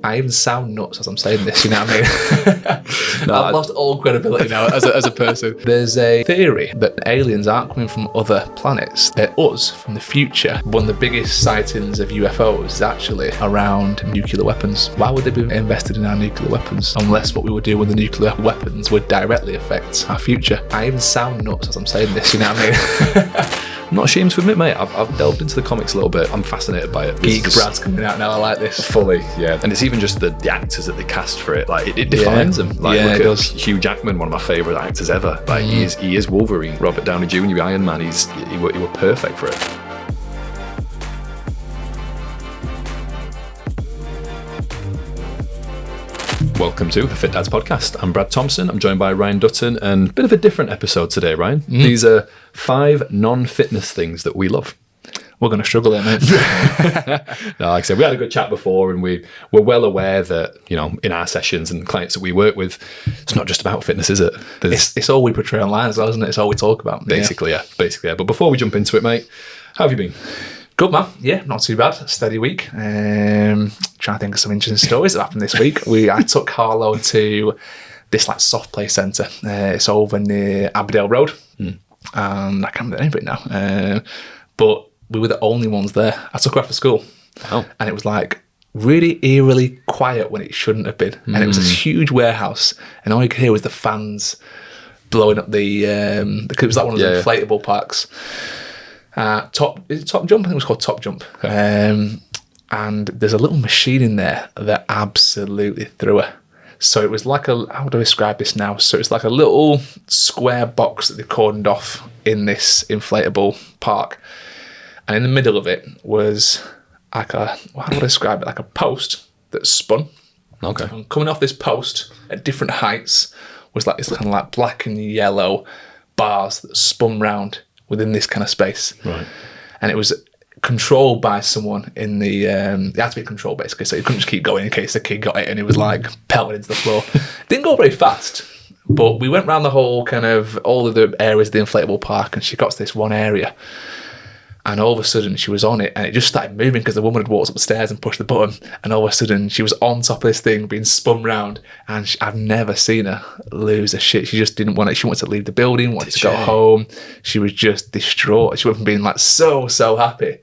I even sound nuts as I'm saying this, you know what I mean? I've lost all credibility now as a person. There's a theory that aliens aren't coming from other planets. They're us from the future. One of the biggest sightings of UFOs is actually around nuclear weapons. Why would they be invested in our nuclear weapons unless what we would do with the nuclear weapons would directly affect our future? I even sound nuts as I'm saying this, you know what I mean? I'm not ashamed to admit, mate, I've delved into the comics a little bit. I'm fascinated by it. Geek Brad's coming out now, I like this. Fully, yeah. And it's even just the actors that they cast for it. Like, it defines them. Like, look at Hugh Jackman, one of my favourite actors ever. Like, he is Wolverine. Robert Downey Jr., Iron Man, he were perfect for it. Welcome to the Fit Dads Podcast. I'm Brad Thompson. I'm joined by Ryan Dutton, and a bit of a different episode today, Ryan. These are 5 non-fitness things that we love. We're going to struggle there, mate. No, like I said, we had a good chat before, and we're well aware that, you know, in our sessions and clients that we work with, it's not just about fitness, is it? It's all we portray online as well, isn't it? It's all we talk about. Basically, yeah. But before we jump into it, mate, how have you been? Good, man. Yeah, not too bad. Steady week. Trying to think of some interesting stories that happened this week. I took Harlow to this like soft play centre. It's over near Aberdale Road, and I can't remember the name of it now. But we were the only ones there. I took her after school, and it was like really eerily quiet when it shouldn't have been. And it was this huge warehouse, and all you could hear was the fans blowing up it was like one of the inflatable parks. Top Jump? I think it was called Top Jump. Okay. And there's a little machine in there that absolutely threw her. So it was like how do I describe this now? So it's like a little square box that they cordoned off in this inflatable park. And in the middle of it was like how do I describe it? Like a post that spun. Okay. And coming off this post at different heights was like this kind of like black and yellow bars that spun round within this kind of space. Right. And it was controlled by someone in the it had to be controlled basically, so you couldn't just keep going in case the kid got it and it was like pelted into the floor. Didn't go very fast, but we went around the whole kind of all of the areas of the inflatable park, and she got to this one area, and all of a sudden she was on it, and it just started moving because the woman had walked up the stairs and pushed the button, and all of a sudden she was on top of this thing being spun round, and I've never seen her lose a shit. She just didn't want it. She wanted to leave the building, wanted to go home. She was just distraught. She went from being like so happy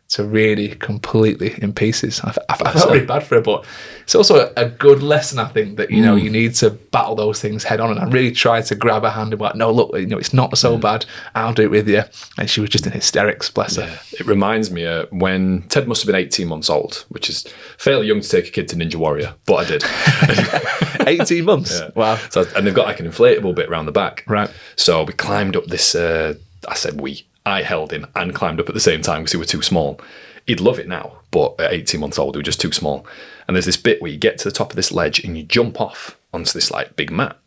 to really completely in pieces. I felt really bad for her, but it's also a good lesson, I think, that, you know, you need to battle those things head on. And I really tried to grab her hand and be like, no, look, you know, it's not so bad. I'll do it with you. And she was just in hysterics, bless her. It reminds me when Ted must have been 18 months old, which is fairly young to take a kid to Ninja Warrior, but I did. 18 months? Yeah. Wow. So, and they've got like an inflatable bit around the back. Right. So we climbed up this, I held him and climbed up at the same time because he were too small. He'd love it now, but at 18 months old, he was just too small. And there's this bit where you get to the top of this ledge and you jump off onto this like big mat.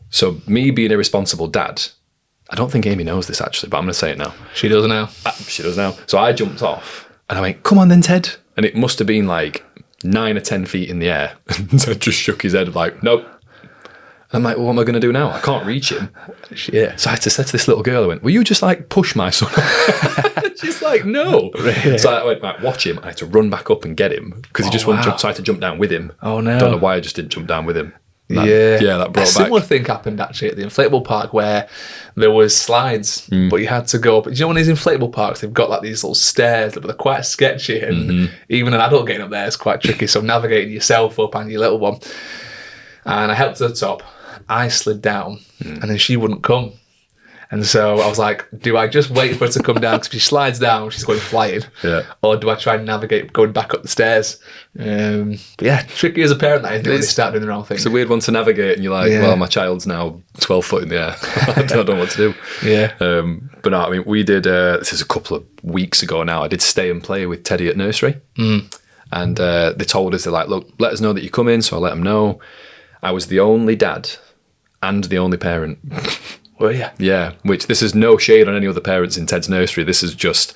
So me being a responsible dad, I don't think Amy knows this actually, but I'm going to say it now. She does now. She does now. So I jumped off and I went, come on then, Ted. And it must have been like 9 or 10 feet in the air. So I just shook his head like, nope. I'm like, well, what am I going to do now? I can't reach him. Yeah. So I had to say to this little girl, I went, will you just like push my son? She's like, no. Really? So I went, right, watch him. I had to run back up and get him because he just wouldn't jump. So I had to jump down with him. Oh, no. Don't know why I just didn't jump down with him. That brought a back. similar thing happened actually at the inflatable park where there was slides, but you had to go up. Do you know, in these inflatable parks, they've got like these little stairs that are quite sketchy, and even an adult getting up there is quite tricky. So navigating yourself up and your little one. And I helped to the top. I slid down, and then she wouldn't come. And so I was like, do I just wait for her to come down? Because if she slides down, she's going flying. Yeah. Or do I try and navigate going back up the stairs? But yeah, tricky as a parent, that, isn't it, when they start doing the wrong thing. It's a weird one to navigate, and you're like, well, my child's now 12 foot in the air. I don't know what to do. Yeah. But no, I mean, we did, this is a couple of weeks ago now, I did stay and play with Teddy at nursery. And they told us, they're like, look, let us know that you come in. So I let them know. I was the only dad and the only parent. Well, yeah. Yeah, which this is no shade on any other parents in Ted's nursery. This is just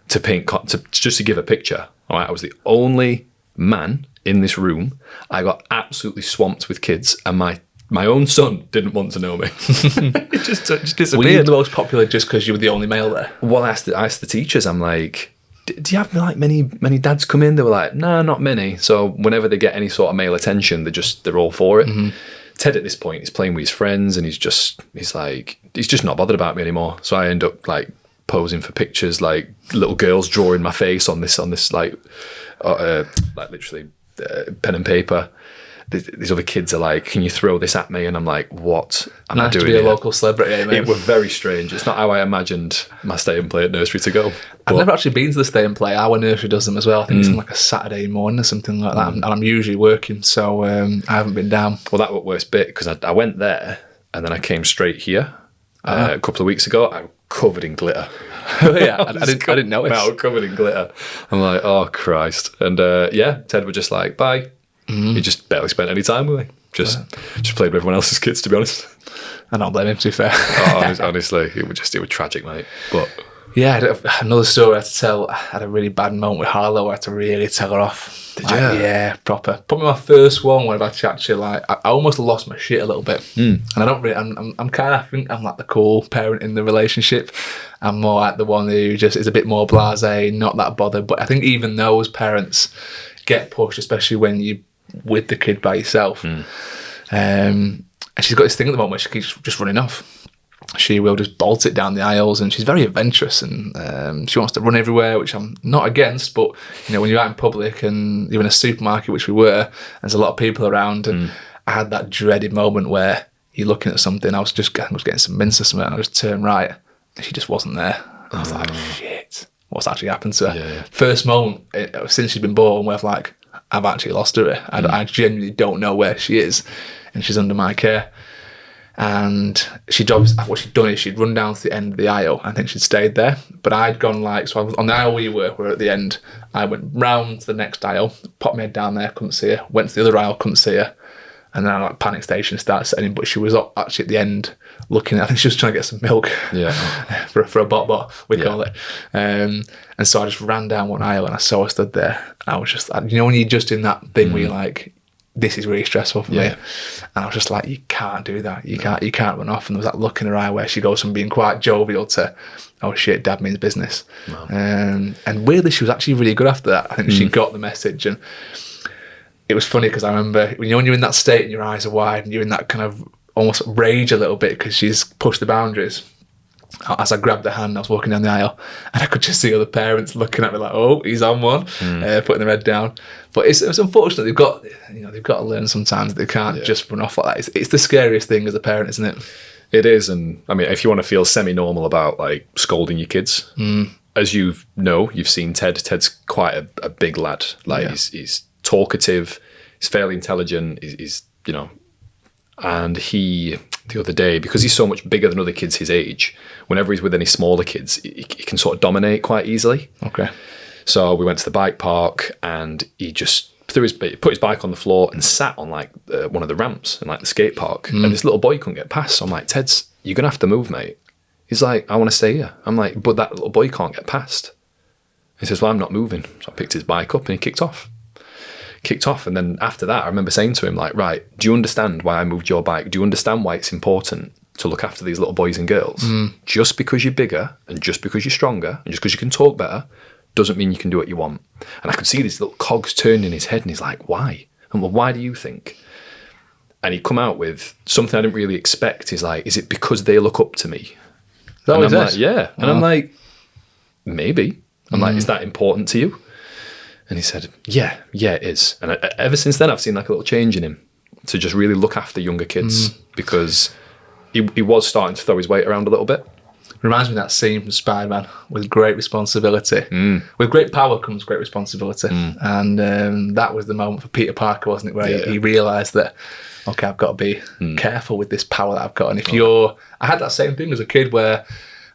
to paint, just to give a picture. All right, I was the only man in this room. I got absolutely swamped with kids, and my own son didn't want to know me. It just disappeared. Were you the most popular just because you were the only male there? Well, I asked the teachers, I'm like, do you have like many dads come in? They were like, nah, not many. So whenever they get any sort of male attention, they're all for it. Mm-hmm. Ted at this point is playing with his friends, and he's just not bothered about me anymore. So I end up like posing for pictures, like little girls drawing my face on this like literally pen and paper. These other kids are like, can you throw this at me? And I'm like, what am I doing to be here? a local celebrity, mate. It was very strange. It's not how I imagined my stay and play at nursery to go. I've never actually been to the stay and play. Our nursery does them as well. I think it's on like a Saturday morning or something like that. And I'm usually working, so I haven't been down. Well, that was the worst bit, because I went there and then I came straight here a couple of weeks ago. I'm covered in glitter. Yeah, I didn't notice. I'm covered in glitter. I'm like, oh Christ. And Ted were just like, bye. He just barely spent any time with me. Just played with everyone else's kids, to be honest. I don't blame him, to be fair. Honestly, it was tragic, mate. But yeah, another story I had to tell. I had a really bad moment with Harlow. I had to really tell her off. Did you? Yeah, proper. Probably my first one where I've actually like I almost lost my shit a little bit. And I don't really. I'm kind of. I think I'm like the cool parent in the relationship. I'm more like the one who just is a bit more blasé, not that bothered. But I think even those parents get pushed, especially when you with the kid by yourself. And she's got this thing at the moment where she keeps just running off. She will just bolt it down the aisles, and she's very adventurous, and she wants to run everywhere, which I'm not against. But when you're out in public and you're in a supermarket, which we were, there's a lot of people around, and I had that dreaded moment where you're looking at something. I was getting some mince or something, and I just turned right, and she just wasn't there. I was like, shit, what's actually happened to her? Yeah. First moment since she's been born where I've actually lost her. I genuinely don't know where she is, and she's under my care. And what she'd done is she'd run down to the end of the aisle. I think she'd stayed there, but I'd gone so I was on the aisle we were at the end. I went round to the next aisle, popped my head down there, couldn't see her. Went to the other aisle, couldn't see her. And then panic station started setting in, but she was actually at the end looking. I think she was trying to get some milk, for a bot, we call it. And so I just ran down one aisle and I saw her stood there. And I was just, when you're just in that thing where you're like, this is really stressful for me. And I was just like, you can't do that. You can't run off. And there was that look in her eye where she goes from being quite jovial to, oh shit, dad means business. Wow. And weirdly, she was actually really good after that. I think she got the message. And it was funny because I remember when you're in that state and your eyes are wide and you're in that kind of almost rage a little bit because she's pushed the boundaries. As I grabbed her hand, I was walking down the aisle and I could just see other parents looking at me like, oh, he's on one, putting their head down. But it's unfortunate. They've got to learn sometimes that they can't just run off like that. It's the scariest thing as a parent, isn't it? It is. And I mean, if you want to feel semi-normal about like scolding your kids, as you've seen Ted's quite a big lad. Like he's talkative, he's fairly intelligent, he's and he, the other day, because he's so much bigger than other kids his age, whenever he's with any smaller kids, he can sort of dominate quite easily. Okay. So we went to the bike park and he just put his bike on the floor and sat on like one of the ramps in like the skate park. And this little boy couldn't get past. So I'm like, you're going to have to move, mate. He's like, I want to stay here. I'm like, but that little boy can't get past. He says, well, I'm not moving. So I picked his bike up and he kicked off. And then after that, I remember saying to him, like, right, do you understand why I moved your bike? Do you understand why it's important to look after these little boys and girls? Just because you're bigger and just because you're stronger and just because you can talk better doesn't mean you can do what you want. And I could see these little cogs turning in his head and he's like, why? And well, why do you think? And he'd come out with something I didn't really expect. He's like, is it because they look up to me? And I'm like, yeah. And I'm like, maybe. I'm like, is that important to you? And he said, yeah, it is. And ever since then, I've seen like a little change in him to just really look after younger kids because he was starting to throw his weight around a little bit. Reminds me of that scene from Spider-Man, with great responsibility. With great power comes great responsibility. And that was the moment for Peter Parker, wasn't it, where he realised that, okay, I've got to be careful with this power that I've got. And I had that same thing as a kid where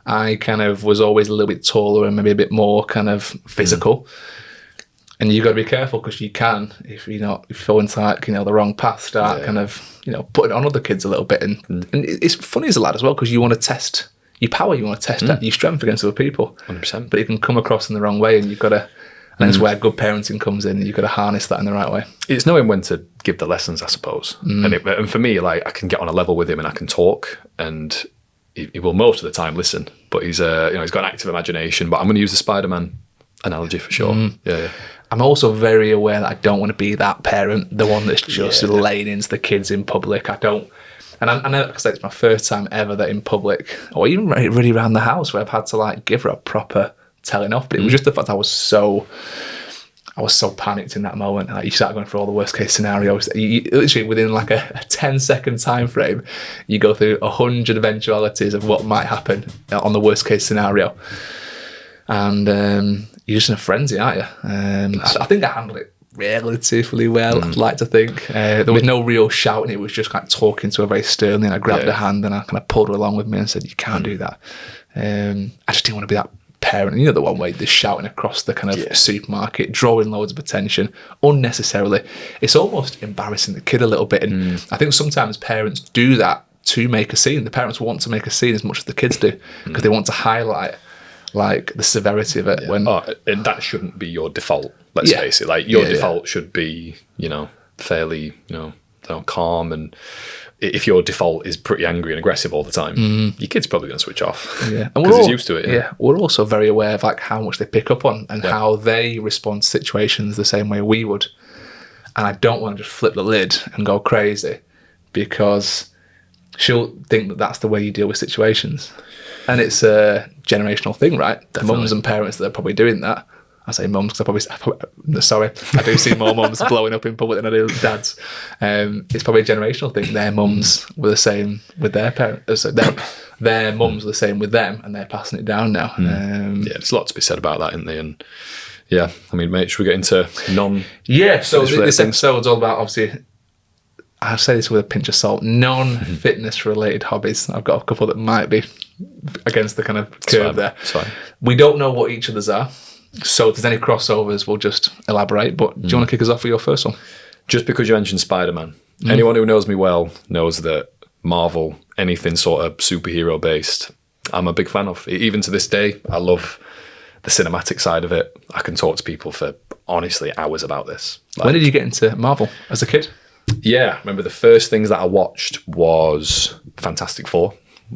I kind of was always a little bit taller and maybe a bit more kind of physical. And you've got to be careful because you can, if you fall into like, the wrong path, start kind of, putting it on other kids a little bit. And it's funny as a lad as well because you want to test your power, you want to test your strength against other people. 100%. But it can come across in the wrong way and you've got to, and that's where good parenting comes in. You've got to harness that in the right way. It's knowing when to give the lessons, I suppose. And for me, like I can get on a level with him and I can talk and he will most of the time listen. But he's got an active imagination. But I'm going to use the Spider-Man analogy for sure. Yeah. I'm also very aware that I don't want to be that parent, the one that's just laying into the kids in public. I don't. And I know, because it's my first time ever that in public, or even really around the house, where I've had to like give her a proper telling off. But it was just the fact I was so panicked in that moment. Like, you start going through all the worst case scenarios. You literally, within like a 10-second time frame, you go through 100 eventualities of what might happen on the worst case scenario. And you're just in a frenzy, aren't you? I think I handled it relatively well, I'd like to think. There was no real shouting. It was just like talking to her very sternly, and I grabbed her hand and I kind of pulled her along with me and said, you can't do that. I just didn't want to be that parent. You know, the one way they're shouting across the kind of supermarket, drawing loads of attention unnecessarily. It's almost embarrassing the kid a little bit. And I think sometimes parents do that to make a scene. The parents want to make a scene as much as the kids do, because they want to highlight like the severity of it. And that shouldn't be your default. Let's face it. Like, your default should be, fairly, calm. And if your default is pretty angry and aggressive all the time, your kid's probably going to switch off. Yeah, because he's used to it. Yeah, we're also very aware of like how much they pick up on and how they respond to situations the same way we would. And I don't want to just flip the lid and go crazy, because she'll think that that's the way you deal with situations. And it's a generational thing, right? Mums and parents that are probably doing that. I say mums because I do see more mums blowing up in public than I do dads. It's probably a generational thing. Their mums were the same with their parents. So their mums were the same with them, and they're passing it down now. There's a lot to be said about that, isn't there? And yeah, I mean, mate, should we get into so this episode's all about, obviously, I say this with a pinch of salt, non-fitness related hobbies. I've got a couple that might be against the kind of curve there. It's fine. We don't know what each other's are. So if there's any crossovers, we'll just elaborate. But do you want to kick us off with your first one? Just because you mentioned Spider-Man. Anyone who knows me well knows that Marvel, anything sort of superhero based, I'm a big fan of. Even to this day, I love the cinematic side of it. I can talk to people for, honestly, hours about this. When did you get into Marvel as a kid? Yeah, I remember the first things that I watched was Fantastic Four,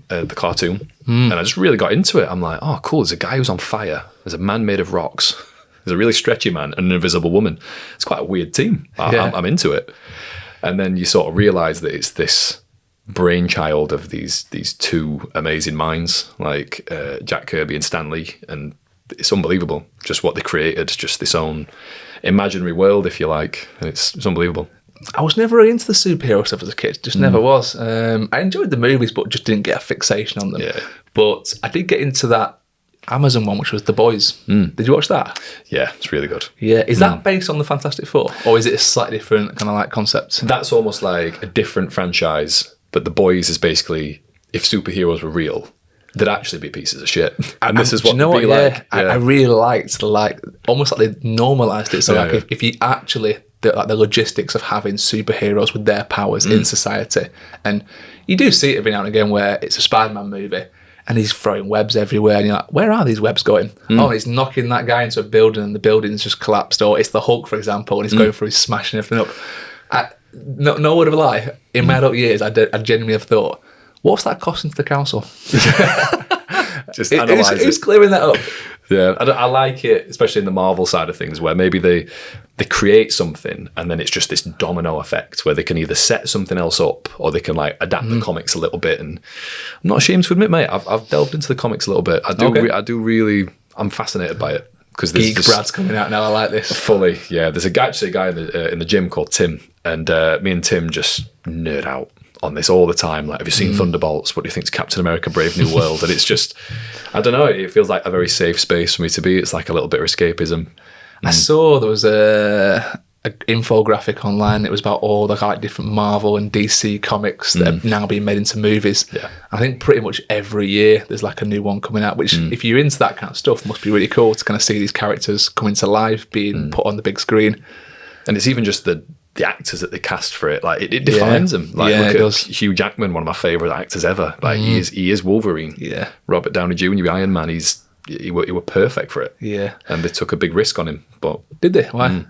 the cartoon. And I just really got into it. I'm like, oh, cool, there's a guy who's on fire. There's a man made of rocks. There's a really stretchy man and an invisible woman. It's quite a weird team. I'm into it. And then you sort of realise that it's this brainchild of these two amazing minds, like Jack Kirby and Stan Lee. And it's unbelievable, just what they created, just this own imaginary world, if you like. And it's unbelievable. I was never into the superhero stuff as a kid. Just never was. I enjoyed the movies, but just didn't get a fixation on them. Yeah. But I did get into that Amazon one, which was The Boys. Did you watch that? Yeah, it's really good. Yeah. Is that based on the Fantastic Four? Or is it a slightly different kind of like concept? That's almost like a different franchise. But The Boys is basically, if superheroes were real, they'd actually be pieces of shit. And this is what they'd be like. Yeah. I really liked, almost like they normalised it. So if you actually... the logistics of having superheroes with their powers in society. And you do see it every now and again where it's a Spider-Man movie and he's throwing webs everywhere and you're like, where are these webs going? Oh, he's knocking that guy into a building and the building's just collapsed. Or it's the Hulk, for example, and he's going through, he's smashing everything up. No word of a lie, in my adult years, I genuinely have thought, what's that costing to the council? Just analyse it. Who's clearing that up? Yeah, I like it, especially in the Marvel side of things, where maybe they create something and then it's just this domino effect where they can either set something else up or they can like adapt the comics a little bit. And I'm not ashamed to admit, mate, I've delved into the comics a little bit. I'm fascinated by it. Because Geek Brad's coming out now. I like this. Fully, yeah. There's a guy in the gym called Tim, and me and Tim just nerd out on this all the time. Like, have you seen Thunderbolts? What do you think is Captain America: Brave New World? And it's just, I don't know. It feels like a very safe space for me to be. It's like a little bit of escapism. I saw there was a infographic online. It was about all the like different Marvel and DC comics that are now being made into movies. Yeah. I think pretty much every year there's like a new one coming out, which if you're into that kind of stuff, must be really cool to kind of see these characters coming to life, being put on the big screen. And it's even just the actors that they cast for it. Like it defines them. Like look at Hugh Jackman, one of my favourite actors ever. Like he is Wolverine. Yeah. Robert Downey Jr., Iron Man. He were perfect for it. Yeah. And they took a big risk on him. But did they? Why?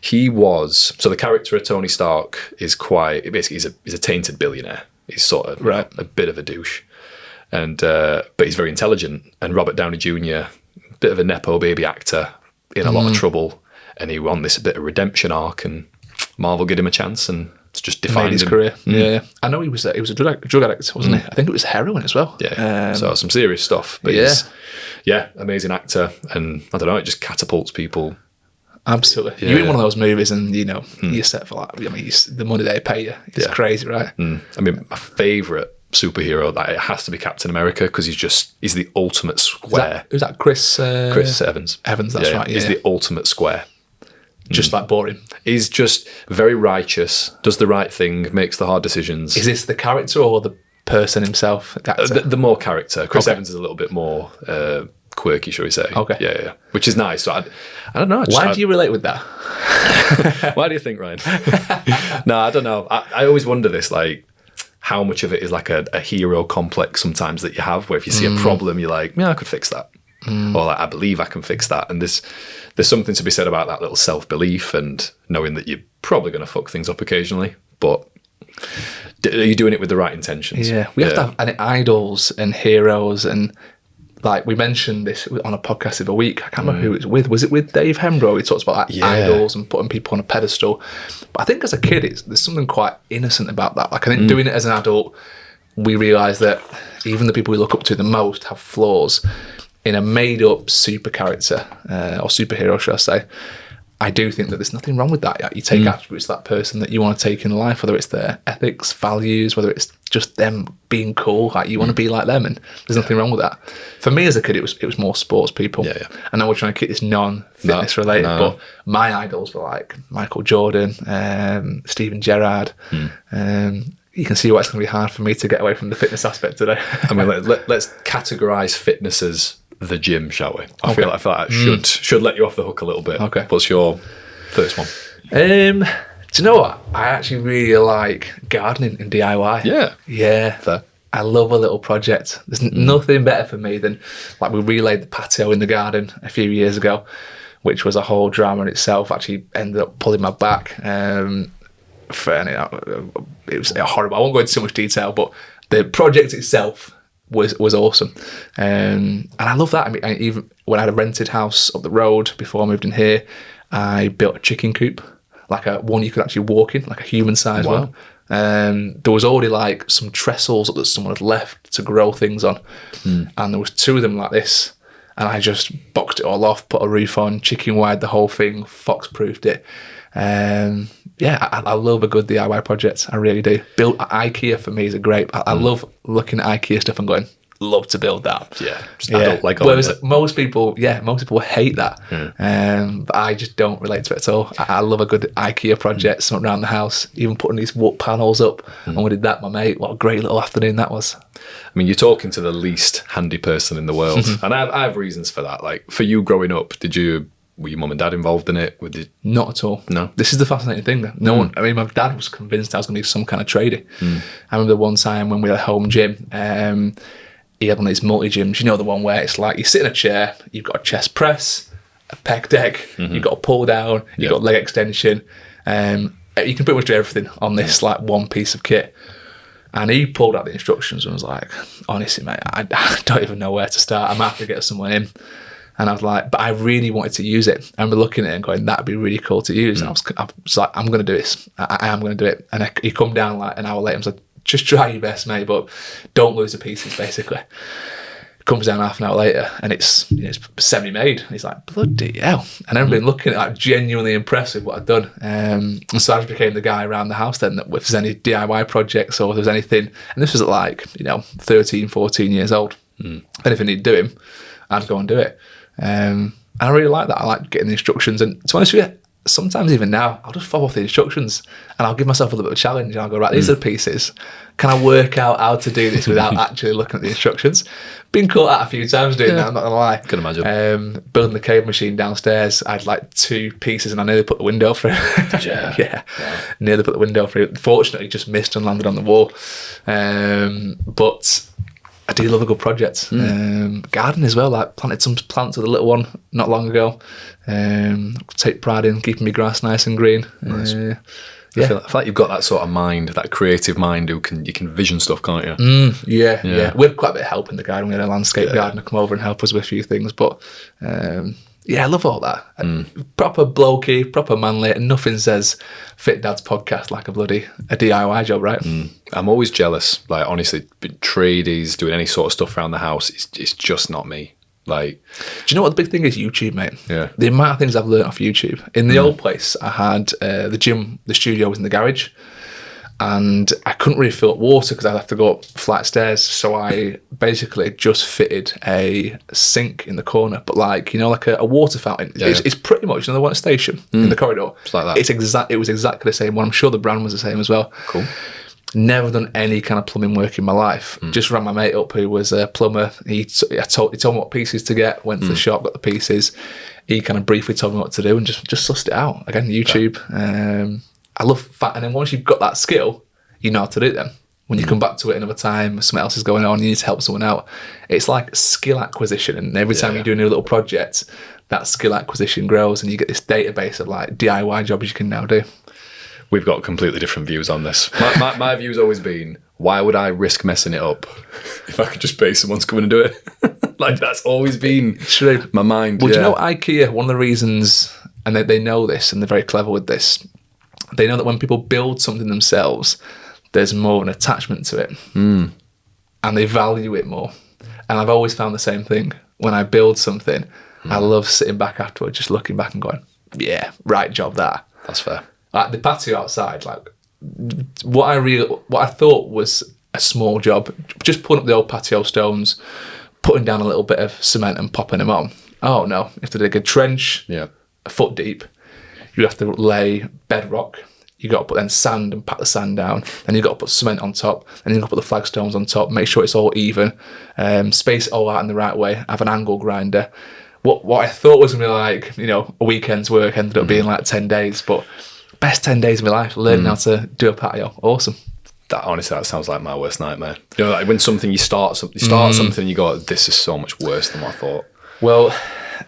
So the character of Tony Stark is basically he's a tainted billionaire. He's sort of a bit of a douche. And but he's very intelligent. And Robert Downey Jr., bit of a nepo baby actor, in a lot of trouble, and he won this bit of redemption arc, and Marvel gave him a chance, and it's just defined his him. career. Yeah, I know he was a drug addict, wasn't he? I think it was heroin as well. Yeah, so some serious stuff. But he's amazing actor, and I don't know, it just catapults people. Absolutely. You're in one of those movies, and you're set for like. I mean, the money they pay you is crazy, right? I mean, my favourite superhero, that it has to be Captain America, because he's the ultimate square. Who's that? Chris Evans. Evans, that's right. Yeah. He's the ultimate square. Just like boring. He's just very righteous, does the right thing, makes the hard decisions. Is this the character or the person himself? The more character. Chris Evans is a little bit more quirky, shall we say. Okay. Yeah. Which is nice. So I don't know. Why do you relate with that? Why do you think, Ryan? No, I don't know. I always wonder this, like, how much of it is like a hero complex sometimes that you have, where if you see a problem, you're like, yeah, I could fix that. Or like, I believe I can fix that. And there's something to be said about that little self-belief and knowing that you're probably going to fuck things up occasionally, but are you doing it with the right intentions? Yeah, we have to have idols and heroes, and like we mentioned this on a podcast the other week. I can't remember who it was with. Was it with Dave Hembrow? He talks about like idols and putting people on a pedestal. But I think as a kid, there's something quite innocent about that. Like I think doing it as an adult, we realise that even the people we look up to the most have flaws. In a made-up super character or superhero, should I say, I do think that there's nothing wrong with that. You take attributes of that person that you want to take in life, whether it's their ethics, values, whether it's just them being cool, like you want to be like them, and there's nothing wrong with that. For me as a kid, it was more sports people. Yeah. I know we're trying to keep this non-fitness related, but my idols were like Michael Jordan, Steven Gerrard. You can see why it's going to be hard for me to get away from the fitness aspect today. I mean, let's categorise fitness as the gym, shall we? I feel like that should let you off the hook a little bit. Okay. What's your first one? Do you know what? I actually really like gardening and DIY. Yeah. Fair. I love a little project. There's nothing better for me than, like, we relaid the patio in the garden a few years ago, which was a whole drama in itself. Actually ended up pulling my back. It was horrible. I won't go into too much detail, but the project itself was awesome, and I love that. I mean, even when I had a rented house up the road before I moved in here, I built a chicken coop, like one you could actually walk in, like a human size one. There was already like some trestles that someone had left to grow things on, and there was two of them like this, and I just boxed it all off, put a roof on, chicken wired the whole thing, fox-proofed it. I love a good DIY project. I really do. Build IKEA for me is a great. I love looking at IKEA stuff and going, love to build that. I don't like. Whereas most people hate that. But I just don't relate to it at all. I love a good IKEA project, something around the house. Even putting these wood panels up, and we did that, my mate. What a great little afternoon that was. I mean, you're talking to the least handy person in the world, and I have reasons for that. Like for you growing up, were your mum and dad involved in it? Not at all. No. This is the fascinating thing. No one. I mean, my dad was convinced I was going to be some kind of tradie. I remember one time when we had a home gym. He had one of these multi-gyms. You know, the one where it's like you sit in a chair, you've got a chest press, a pec deck, you've got a pull down, you've got leg extension. You can pretty much do everything on this like one piece of kit. And he pulled out the instructions and was like, honestly, mate, I don't even know where to start. I might have to get someone in. And I was like, but I really wanted to use it. I remember looking at it and going, that'd be really cool to use. And I was like, I'm going to do this. I am going to do it. And he come down like an hour later and was like, just try your best, mate, but don't lose the pieces, basically. Comes down half an hour later and it's semi-made. He's like, bloody hell. And I remember looking at that, genuinely impressed with what I'd done. And so I just became the guy around the house then, that if there's any DIY projects or if there's anything, and this was at like, 13, 14 years old. If anything needed doing, I'd go and do it. And I really like that. I like getting the instructions. And to be honest with you, sometimes even now, I'll just follow the instructions and I'll give myself a little bit of a challenge. And I'll go, right, these are the pieces. Can I work out how to do this without actually looking at the instructions? Been caught out a few times doing that, I'm not going to lie. Can imagine. Building the cave machine downstairs, I had like two pieces and I nearly put the window through. Yeah. Nearly put the window through. Fortunately, just missed and landed on the wall. But I do love a good project. Garden as well, like planted some plants with a little one not long ago. Take pride in keeping my grass nice and green. Nice. I feel like you've got that sort of mind, that creative mind you can vision stuff, can't you? Yeah. We had quite a bit of help in the garden. We had a landscape gardener come over and help us with a few things. But Yeah, I love all that. Proper blokey, proper manly, and nothing says Fit Dad's podcast like a DIY job, right? I'm always jealous. Like, honestly, tradies, doing any sort of stuff around the house, it's just not me. Like, do you know what the big thing is? YouTube, mate. Yeah. The amount of things I've learned off YouTube. In the old place, I had the gym, the studio was in the garage, and I couldn't really fill up water because I'd have to go up flight of stairs. So I basically just fitted a sink in the corner, but like, you know, like a water fountain. It's pretty much, you know, the one at station in the corridor. It's like that. It was exactly the same one. I'm sure the brand was the same as well. Cool. Never done any kind of plumbing work in my life. Just rang my mate up who was a plumber. He told me what pieces to get, went to the shop, got the pieces. He kind of briefly told me what to do and just sussed it out. Again, YouTube. I love fat. And then once you've got that skill, you know how to do it then. When you come back to it another time, something else is going on, you need to help someone out. It's like skill acquisition. And every time you do a new little project, that skill acquisition grows and you get this database of like DIY jobs you can now do. We've got completely different views on this. My view's always been, why would I risk messing it up if I could just pay someone to come in and do it? Like, that's always been my mind. Well, do you know IKEA, one of the reasons, and they know this and they're very clever with this, they know that when people build something themselves, there's more of an attachment to it. And they value it more. And I've always found the same thing. When I build something, I love sitting back afterwards, just looking back and going, yeah, right job that. That's fair. Like the patio outside, like what I thought was a small job, just putting up the old patio stones, putting down a little bit of cement and popping them on. Oh no, you have to dig a trench, a foot deep. You have to lay bedrock. You got to put then sand and pat the sand down. Then you got to put cement on top. Then you got to put the flagstones on top. Make sure it's all even. Space it all out in the right way. Have an angle grinder. What I thought was gonna be like, you know, a weekend's work ended up being like 10 days. But best 10 days of my life learning how to do a patio. Awesome. That sounds like my worst nightmare. You know, like when something you start something, you go, this is so much worse than what I thought. Well,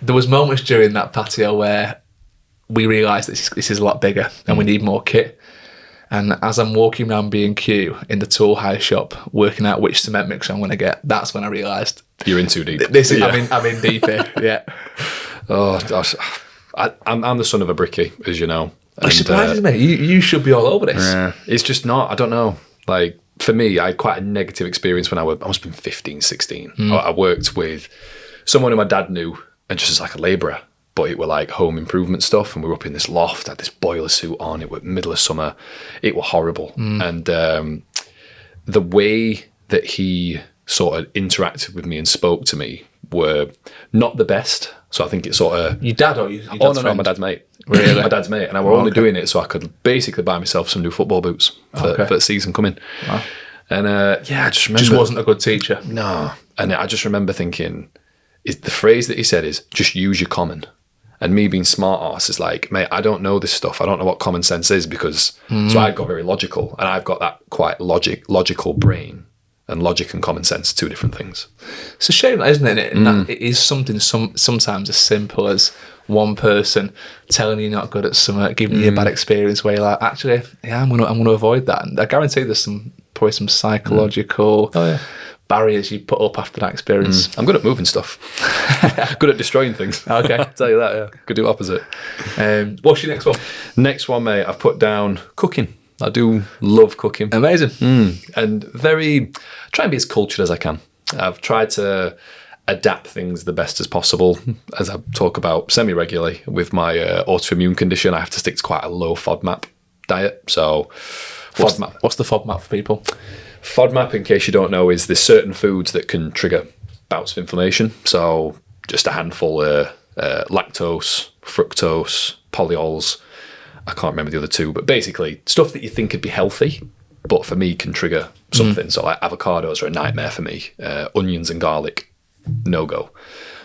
there was moments during that patio where we realised this is a lot bigger and we need more kit. And as I'm walking around B&Q in the tool hire shop, working out which cement mixer I'm going to get, that's when I realised you're in too deep. I'm in deep here. Yeah. Oh gosh, I'm the son of a brickie, as you know. It surprises me. You should be all over this. Yeah, it's just not. I don't know. Like, for me, I had quite a negative experience when I must have been 15, 16. I worked with someone who my dad knew, and just as like a labourer, but it were like home improvement stuff, and we were up in this loft, had this boiler suit on, it was middle of summer, it were horrible. And the way that he sort of interacted with me and spoke to me were not the best. So I think it's sort of... Your dad or your dad's no, friend? my dad's mate. Really? My dad's mate. And I were only doing it so I could basically buy myself some new football boots for the season coming. Wow. And I just remember... Just wasn't a good teacher. No. And I just remember thinking, the phrase that he said is, just use your common. And me being smart arse is like, mate, I don't know this stuff. I don't know what common sense is because... So I got very logical. And I've got that quite logical brain. And logic and common sense are two different things. It's a shame, isn't it? And that it is something sometimes as simple as one person telling you you're not good at something, giving you a bad experience where you're like, actually, yeah, I'm gonna avoid that. And I guarantee there's probably some psychological barriers you put up after that experience. I'm good at moving stuff. Good at destroying things. Okay. I'll tell you that, yeah. Could do opposite. What's your next one? Next one, mate, I've put down cooking. I do love cooking. Amazing. And try and be as cultured as I can. I've tried to adapt things the best as possible, as I talk about semi-regularly with my autoimmune condition. I have to stick to quite a low FODMAP diet. So what's the FODMAP for people? FODMAP, in case you don't know, is there's certain foods that can trigger bouts of inflammation. So just a handful lactose, fructose, polyols. I can't remember the other two, but basically stuff that you think could be healthy, but for me can trigger something. So like avocados are a nightmare for me. Onions and garlic, no go.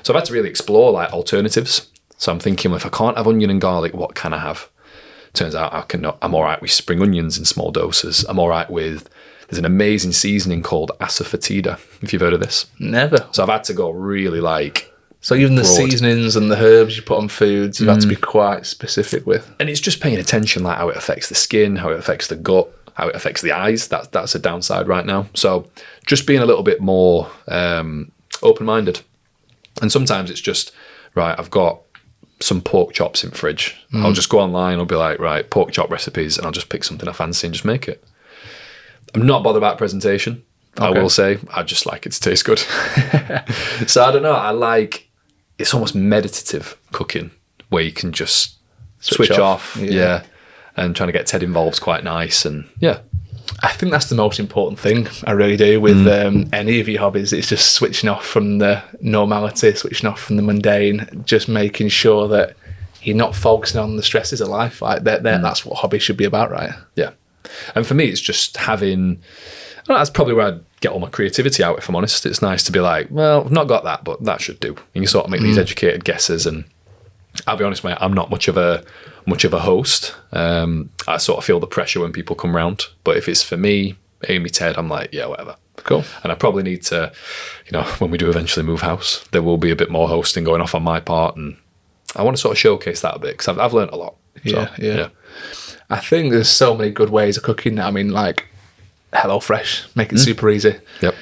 So I've had to really explore like alternatives. So I'm thinking, well, if I can't have onion and garlic, what can I have? Turns out I'm all right with spring onions in small doses. I'm all right with, there's an amazing seasoning called asafoetida, if you've heard of this. Never. So I've had to go really like... So even the seasonings and the herbs you put on foods, you've had to be quite specific with. And it's just paying attention, like how it affects the skin, how it affects the gut, how it affects the eyes. That's a downside right now. So just being a little bit more open-minded. And sometimes it's just, right, I've got some pork chops in fridge. I'll just go online. I'll be like, right, pork chop recipes, and I'll just pick something I fancy and just make it. I'm not bothered about presentation. I will say, I just like it to taste good. So I don't know. It's almost meditative cooking where you can just switch off. Yeah. And trying to get Ted involved is quite nice. And yeah. I think that's the most important thing. I really do with any of your hobbies. It's just switching off from the normality, switching off from the mundane, just making sure that you're not focusing on the stresses of life. Like that's what hobbies should be about, right? Yeah. And for me, it's just having. That's probably where I get all my creativity out, if I'm honest. It's nice to be like, well, I've not got that, but that should do. And you sort of make these educated guesses. And I'll be honest, mate, I'm not much of a host. I sort of feel the pressure when people come round. But if it's for me, Amy, Ted, I'm like, yeah, whatever. Cool. And I probably need to, when we do eventually move house, there will be a bit more hosting going off on my part. And I want to sort of showcase that a bit because I've learned a lot. So, yeah. I think there's so many good ways of cooking. I mean, like HelloFresh, make it super easy. Yep.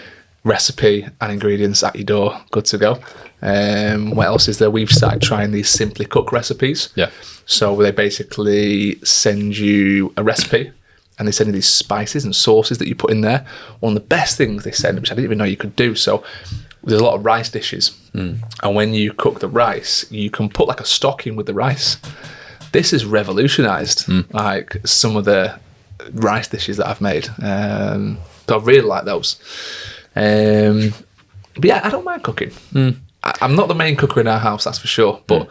Recipe and ingredients at your door, good to go. What else is there? We've started trying these Simply Cook recipes. Yeah. So they basically send you a recipe and they send you these spices and sauces that you put in there. One of the best things they send, which I didn't even know you could do. So there's a lot of rice dishes. And when you cook the rice, you can put like a stock in with the rice. This has revolutionised like some of the rice dishes that I've made. So I really like those. But yeah, I don't mind cooking. I'm not the main cooker in our house, that's for sure. But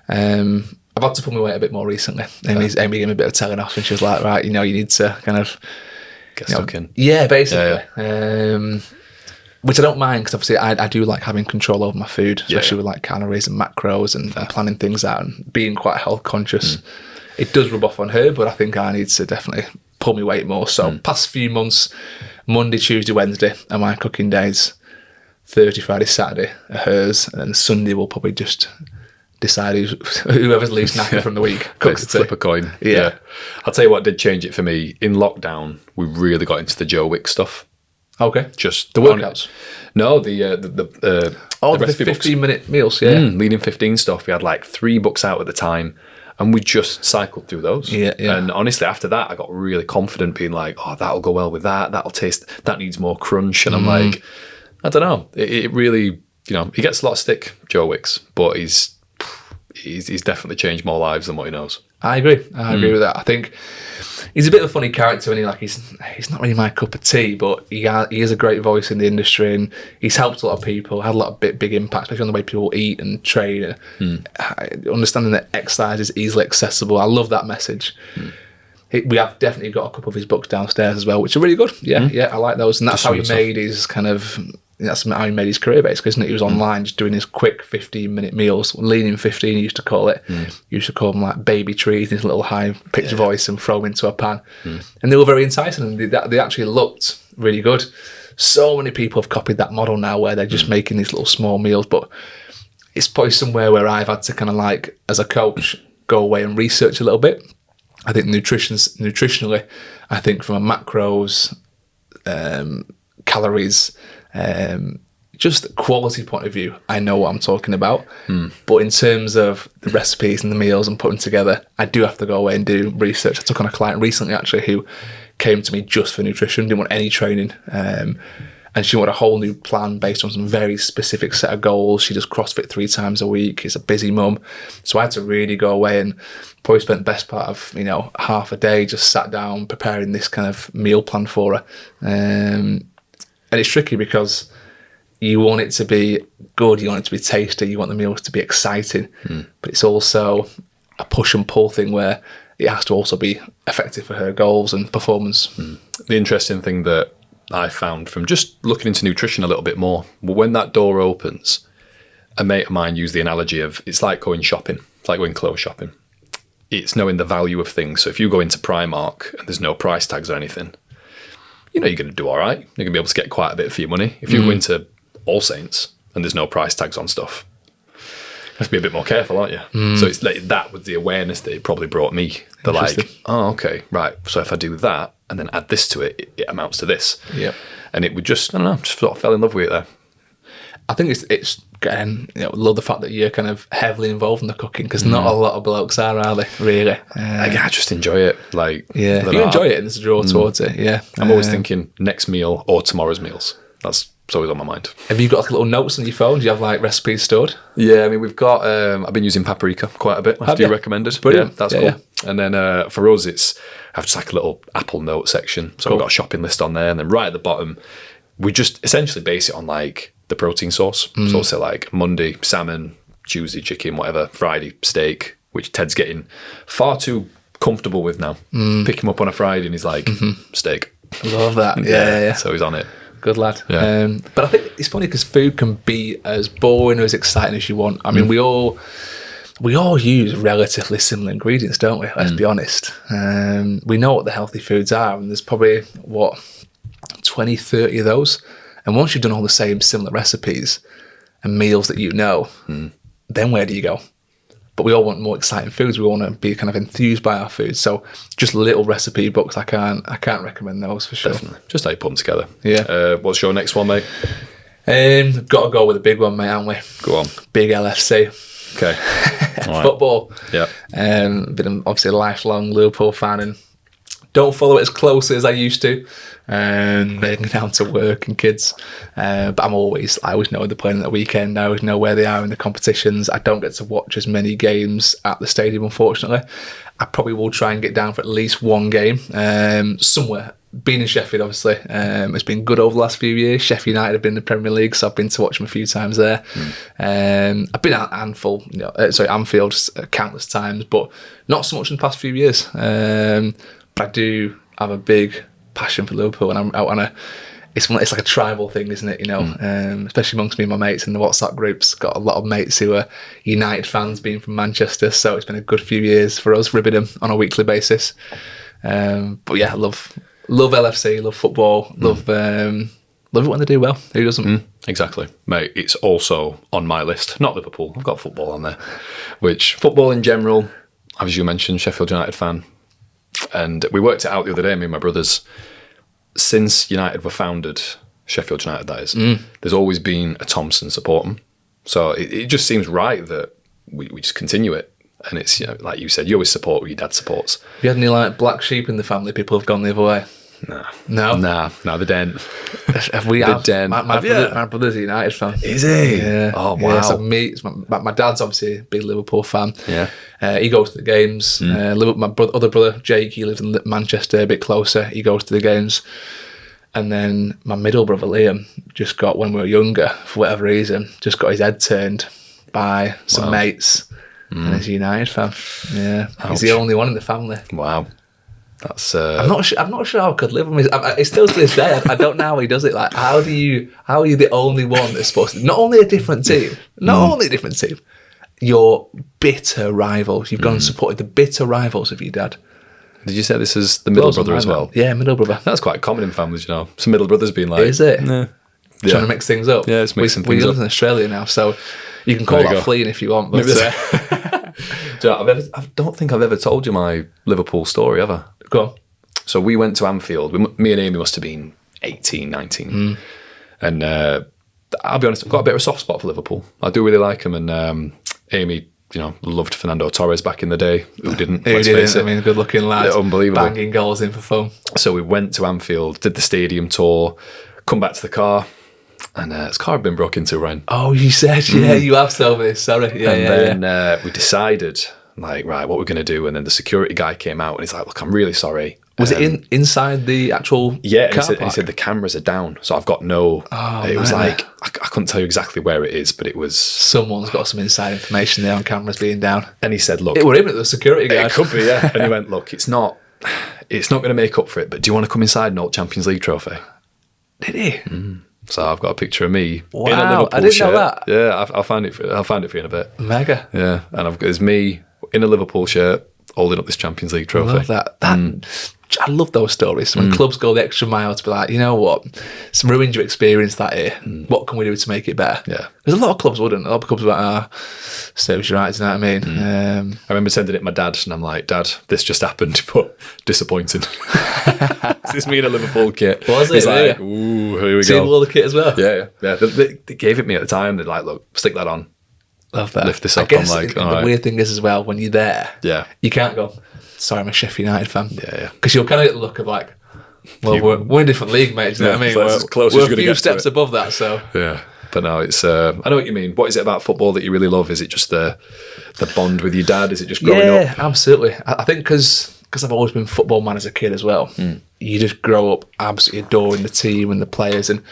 I've had to put my weight a bit more recently. Amy gave me a bit of telling off, and she was like, "Right, you need to kind of get stuck in." Yeah, basically. Yeah. Which I don't mind because obviously I do like having control over my food, especially with like calories and macros and planning things out and being quite health conscious. It does rub off on her, but I think I need to definitely pull my weight more. So past few months, Monday, Tuesday, Wednesday are my cooking days. Thursday, Friday, Saturday are hers, and then Sunday we'll probably just decide whoever's least knackered from the week cooks the flip a coin. Yeah. I'll tell you what did change it for me. In lockdown, we really got into the Joe Wick stuff. Okay. Just the workouts. No, the 15-minute meals. Yeah. Lean in 15 stuff. We had like 3 books out at the time, and we just cycled through those. Yeah. And honestly, after that, I got really confident, being like, "Oh, that'll go well with that. That needs more crunch." And I'm like, I don't know. It really, he gets a lot of stick, Joe Wicks, but he's definitely changed more lives than what he knows. I agree. I agree with that. I think he's a bit of a funny character, and he's not really my cup of tea, but he has a great voice in the industry, and he's helped a lot of people, had a lot of big impact, especially on the way people eat and train. Understanding that exercise is easily accessible. I love that message. We have definitely got a couple of his books downstairs as well, which are really good. Yeah, I like those, and that's how he made his kind of. That's how he made his career, basically, isn't it? He was online just doing his quick 15-minute meals. Lean in 15, he used to call it. He used to call them like baby trees, his little high-pitched voice, and throw them into a pan. And they were very enticing, and they actually looked really good. So many people have copied that model now where they're just making these little small meals, but it's probably somewhere where I've had to kind of like, as a coach, go away and research a little bit. I think nutritionally, I think from a macros, calories, just quality point of view, I know what I'm talking about. But in terms of the recipes and the meals and putting together, I do have to go away and do research. I took on a client recently actually who came to me just for nutrition, didn't want any training, and she wanted a whole new plan based on some very specific set of goals. She does CrossFit 3 times a week. She's a busy mum, so I had to really go away and probably spent the best part of half a day just sat down preparing this kind of meal plan for her. And it's tricky because you want it to be good, you want it to be tasty, you want the meals to be exciting, but it's also a push and pull thing where it has to also be effective for her goals and performance. The interesting thing that I found from just looking into nutrition a little bit more, when that door opens, a mate of mine used the analogy of it's like going shopping, it's like going clothes shopping. It's knowing the value of things. So if you go into Primark and there's no price tags or anything, you're going to do all right. You're going to be able to get quite a bit for your money. If you go into All Saints and there's no price tags on stuff, you have to be a bit more careful, aren't you? So it's like that was the awareness that it probably brought me. They're like, oh, okay, right. So if I do that and then add this to it, it amounts to this. Yeah. And it would just, I don't know, just sort of fell in love with it there. I think it's again, love the fact that you're kind of heavily involved in the cooking because not a lot of blokes are they? Really? I just enjoy it. Like, if you enjoy it and there's a draw towards it, yeah. I'm always thinking next meal or tomorrow's meals. That's always on my mind. Have you got like little notes on your phone? Do you have like recipes stored? Yeah, I mean, we've got. I've been using paprika quite a bit after you recommended. Brilliant. Yeah, that's cool. Yeah. And then for us, I have just like a little Apple note section. So we've got a shopping list on there, and then right at the bottom, we just essentially base it on like the protein source. So we'll say like Monday salmon, Tuesday chicken, whatever, Friday steak, which Ted's getting far too comfortable with now. Pick him up on a Friday and he's like, steak. Love that. Yeah. So he's on it. Good lad. Yeah. But I think it's funny because food can be as boring or as exciting as you want. I mean, we all use relatively similar ingredients, don't we? Let's be honest. We know what the healthy foods are, and there's probably, 20, 30 of those. And once you've done all the same similar recipes and meals that you know, then where do you go? But we all want more exciting foods. We want to be kind of enthused by our food. So just little recipe books, I can't recommend those for sure. Definitely. Just how you put them together. Yeah. What's your next one, mate? Got to go with a big one, mate, haven't we? Go on. Big LFC. Okay. All right. Football. Yeah. Been obviously a lifelong Liverpool fan and don't follow it as closely as I used to. Mainly down to work and kids. But I always know they're playing at the weekend. I always know where they are in the competitions. I don't get to watch as many games at the stadium, unfortunately. I probably will try and get down for at least one game somewhere. Being in Sheffield, obviously, it's been good over the last few years. Sheffield United have been in the Premier League, so I've been to watch them a few times there. I've been at Anfield countless times, but not so much in the past few years. But I do have a big passion for Liverpool, and I'm out on it's like a tribal thing, isn't it? Especially amongst me and my mates in the WhatsApp groups. Got a lot of mates who are United fans, being from Manchester, so it's been a good few years for us, ribbing them on a weekly basis. But yeah, I love LFC, love football, love it when they do well. Who doesn't? Exactly. Mate, it's also on my list. Not Liverpool, I've got football on there. Which, football in general, as you mentioned, Sheffield United fan. And we worked it out the other day, me and my brothers. Since United were founded, Sheffield United that is, there's always been a Thompson supporting. So it just seems right that we just continue it. And it's, like you said, you always support what your dad supports. Have you had any like black sheep in the family? People have gone the other way? No, they don't. My brother's a United fan. Is he? Yeah. Oh wow. Yeah, so my dad's obviously a big Liverpool fan. Yeah. He goes to the games. My other brother Jake, he lives in Manchester, a bit closer. He goes to the games. And then my middle brother Liam just got, when we were younger, for whatever reason, just got his head turned by some mates. And he's a United fan. Yeah. Ouch. He's the only one in the family. Wow. That's I'm not sure how I could live with him. It's still to this day. I don't know how he does it. Like, how are you the only one that's supposed to? Not only a different team. Your bitter rivals. You've gone and supported the bitter rivals of your dad. Did you say this is the middle brother as well? Yeah, middle brother. That's quite common in families, Some middle brothers being like, is it? Nah. Trying to mix things up. Yeah, it's mixing things up. We live in Australia now, so you can call that fleeing if you want. But I don't think I've ever told you my Liverpool story ever. Go on. So we went to Anfield. Me and Amy must have been 18, 19. And I'll be honest, I've got a bit of a soft spot for Liverpool. I do really like them. And Amy, loved Fernando Torres back in the day. Who didn't? Let's face it. I mean, good-looking lad. Unbelievable. Banging goals in for fun. So we went to Anfield, did the stadium tour, come back to the car, and his car had been broken into, Ryan. Oh, you said, you have told me this. Sorry. And then we decided, right, what we're going to do. And then the security guy came out and he's like, look, I'm really sorry. Was it inside the actual car park? He said the cameras are down, so I've got no... it was like, I couldn't tell you exactly where it is, but it was... Someone's got some inside information there on cameras being down. And he said, look... It were him at the security guy. It could be, yeah. And he went, look, it's not going to make up for it, but do you want to come inside and hold Champions League trophy? Did he? So I've got a picture of me in a Liverpool I didn't shirt. know that. Yeah, I'll find it for you in a bit. Mega. Yeah, and there's me in a Liverpool shirt holding up this Champions League I trophy. love that. I love those stories when clubs go the extra mile to be like, you know what, it's ruined your experience that year. What can we do to make it better? Yeah. There's a lot of clubs wouldn't. A lot of clubs are like, serves you right, you know what I mean? I remember sending it to my dad, and I'm like, Dad, this just happened, but disappointing. This is me in a Liverpool kit. Was it? He's like, Yeah. ooh, here we See go. all the kit as well. Yeah. They gave it me at the time. They're like, look, stick that on. Love that. Lift this I up. guess I'm like, the all right. weird thing is as well, when you're there, Yeah. you can't go, sorry, I'm a Sheffield United fan. Yeah. Because you'll kind of get the look of like, well, we're in a different league, mate. Do you know what I mean? so that's as close as we're you're a gonna few get to steps it. above that, so. Yeah. But no, it's, I know what you mean. What is it about football that you really love? Is it just the bond with your dad? Is it just growing Yeah, up? absolutely. I think because I've always been a football man as a kid as well, you just grow up absolutely adoring the team and the players. And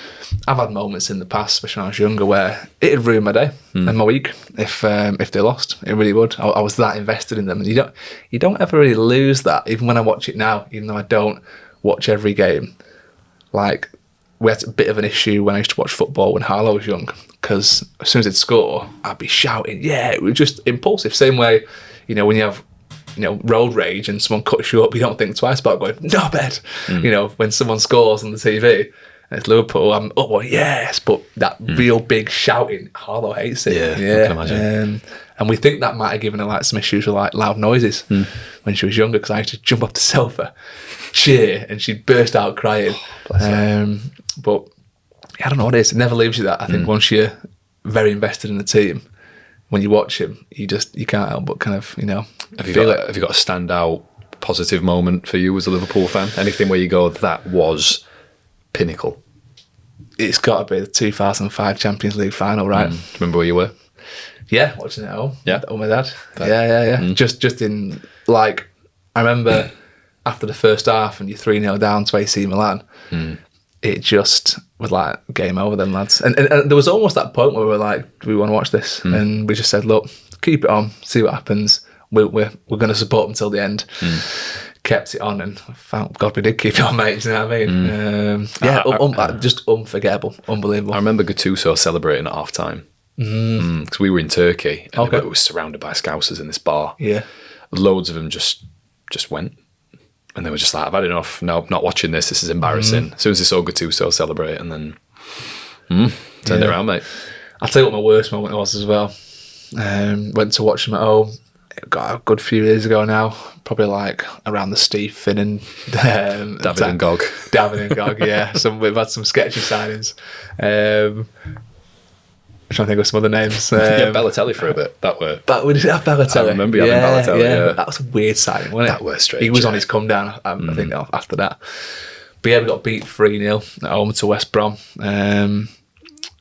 I've had moments in the past, especially when I was younger, where it'd ruin my day and my week if they lost. It really would. I was that invested in them, and you don't ever really lose that. Even when I watch it now, even though I don't watch every game, like we had a bit of an issue when I used to watch football when Harlow was young, because as soon as they'd score, I'd be shouting. Yeah, it was just impulsive. Same way, when you have road rage and someone cuts you up, you don't think twice about going, no bed. When someone scores on the TV and it's Liverpool, I'm, oh, well, yes. But that real big shouting, Harlow hates it. Yeah, I can imagine. And we think that might have given her like some issues with like loud noises when she was younger, because I used to jump off the sofa, cheer, and she'd burst out crying. But I don't know what it is. It never leaves you that. I think once you're very invested in the team, when you watch him, you can't help but kind of, Have you got a standout positive moment for you as a Liverpool fan? Anything where you go, that was pinnacle? It's got to be the 2005 Champions League final, right? Do you remember where you were? Yeah, watching it at home. Yeah. With my dad. Yeah. Just in, like, I remember after the first half and you're 3-0 down to AC Milan, it just was like, game over then, lads. And there was almost that point where we were like, do we want to watch this? And we just said, look, keep it on, see what happens. We're going to support them till the end. Kept it on, and thank God we did keep it on, mate. Do you know what I mean? Just unforgettable, unbelievable. I remember Gattuso celebrating at half time. Because we were in Turkey, and it was surrounded by Scousers in this bar. Yeah. Loads of them just went. And they were just like, I've had enough. No, not watching this. This is embarrassing. As soon as they saw Gattuso celebrate, and then turned it around, mate. I'll tell you what my worst moment was as well. Went to watch them at home. It got a good few years ago now. Probably like around the Steve Finnan. David and Gog. David and Gog, yeah. We've had some sketchy signings. I'm trying to think of some other names. Yeah, Balotelli for a bit. That were. But we did have Balotelli. I remember you having Balotelli, yeah. That was a weird signing, wasn't it? That was strange. He was on his come down, I think, after that. But yeah, we got beat 3-0 at home to West Brom.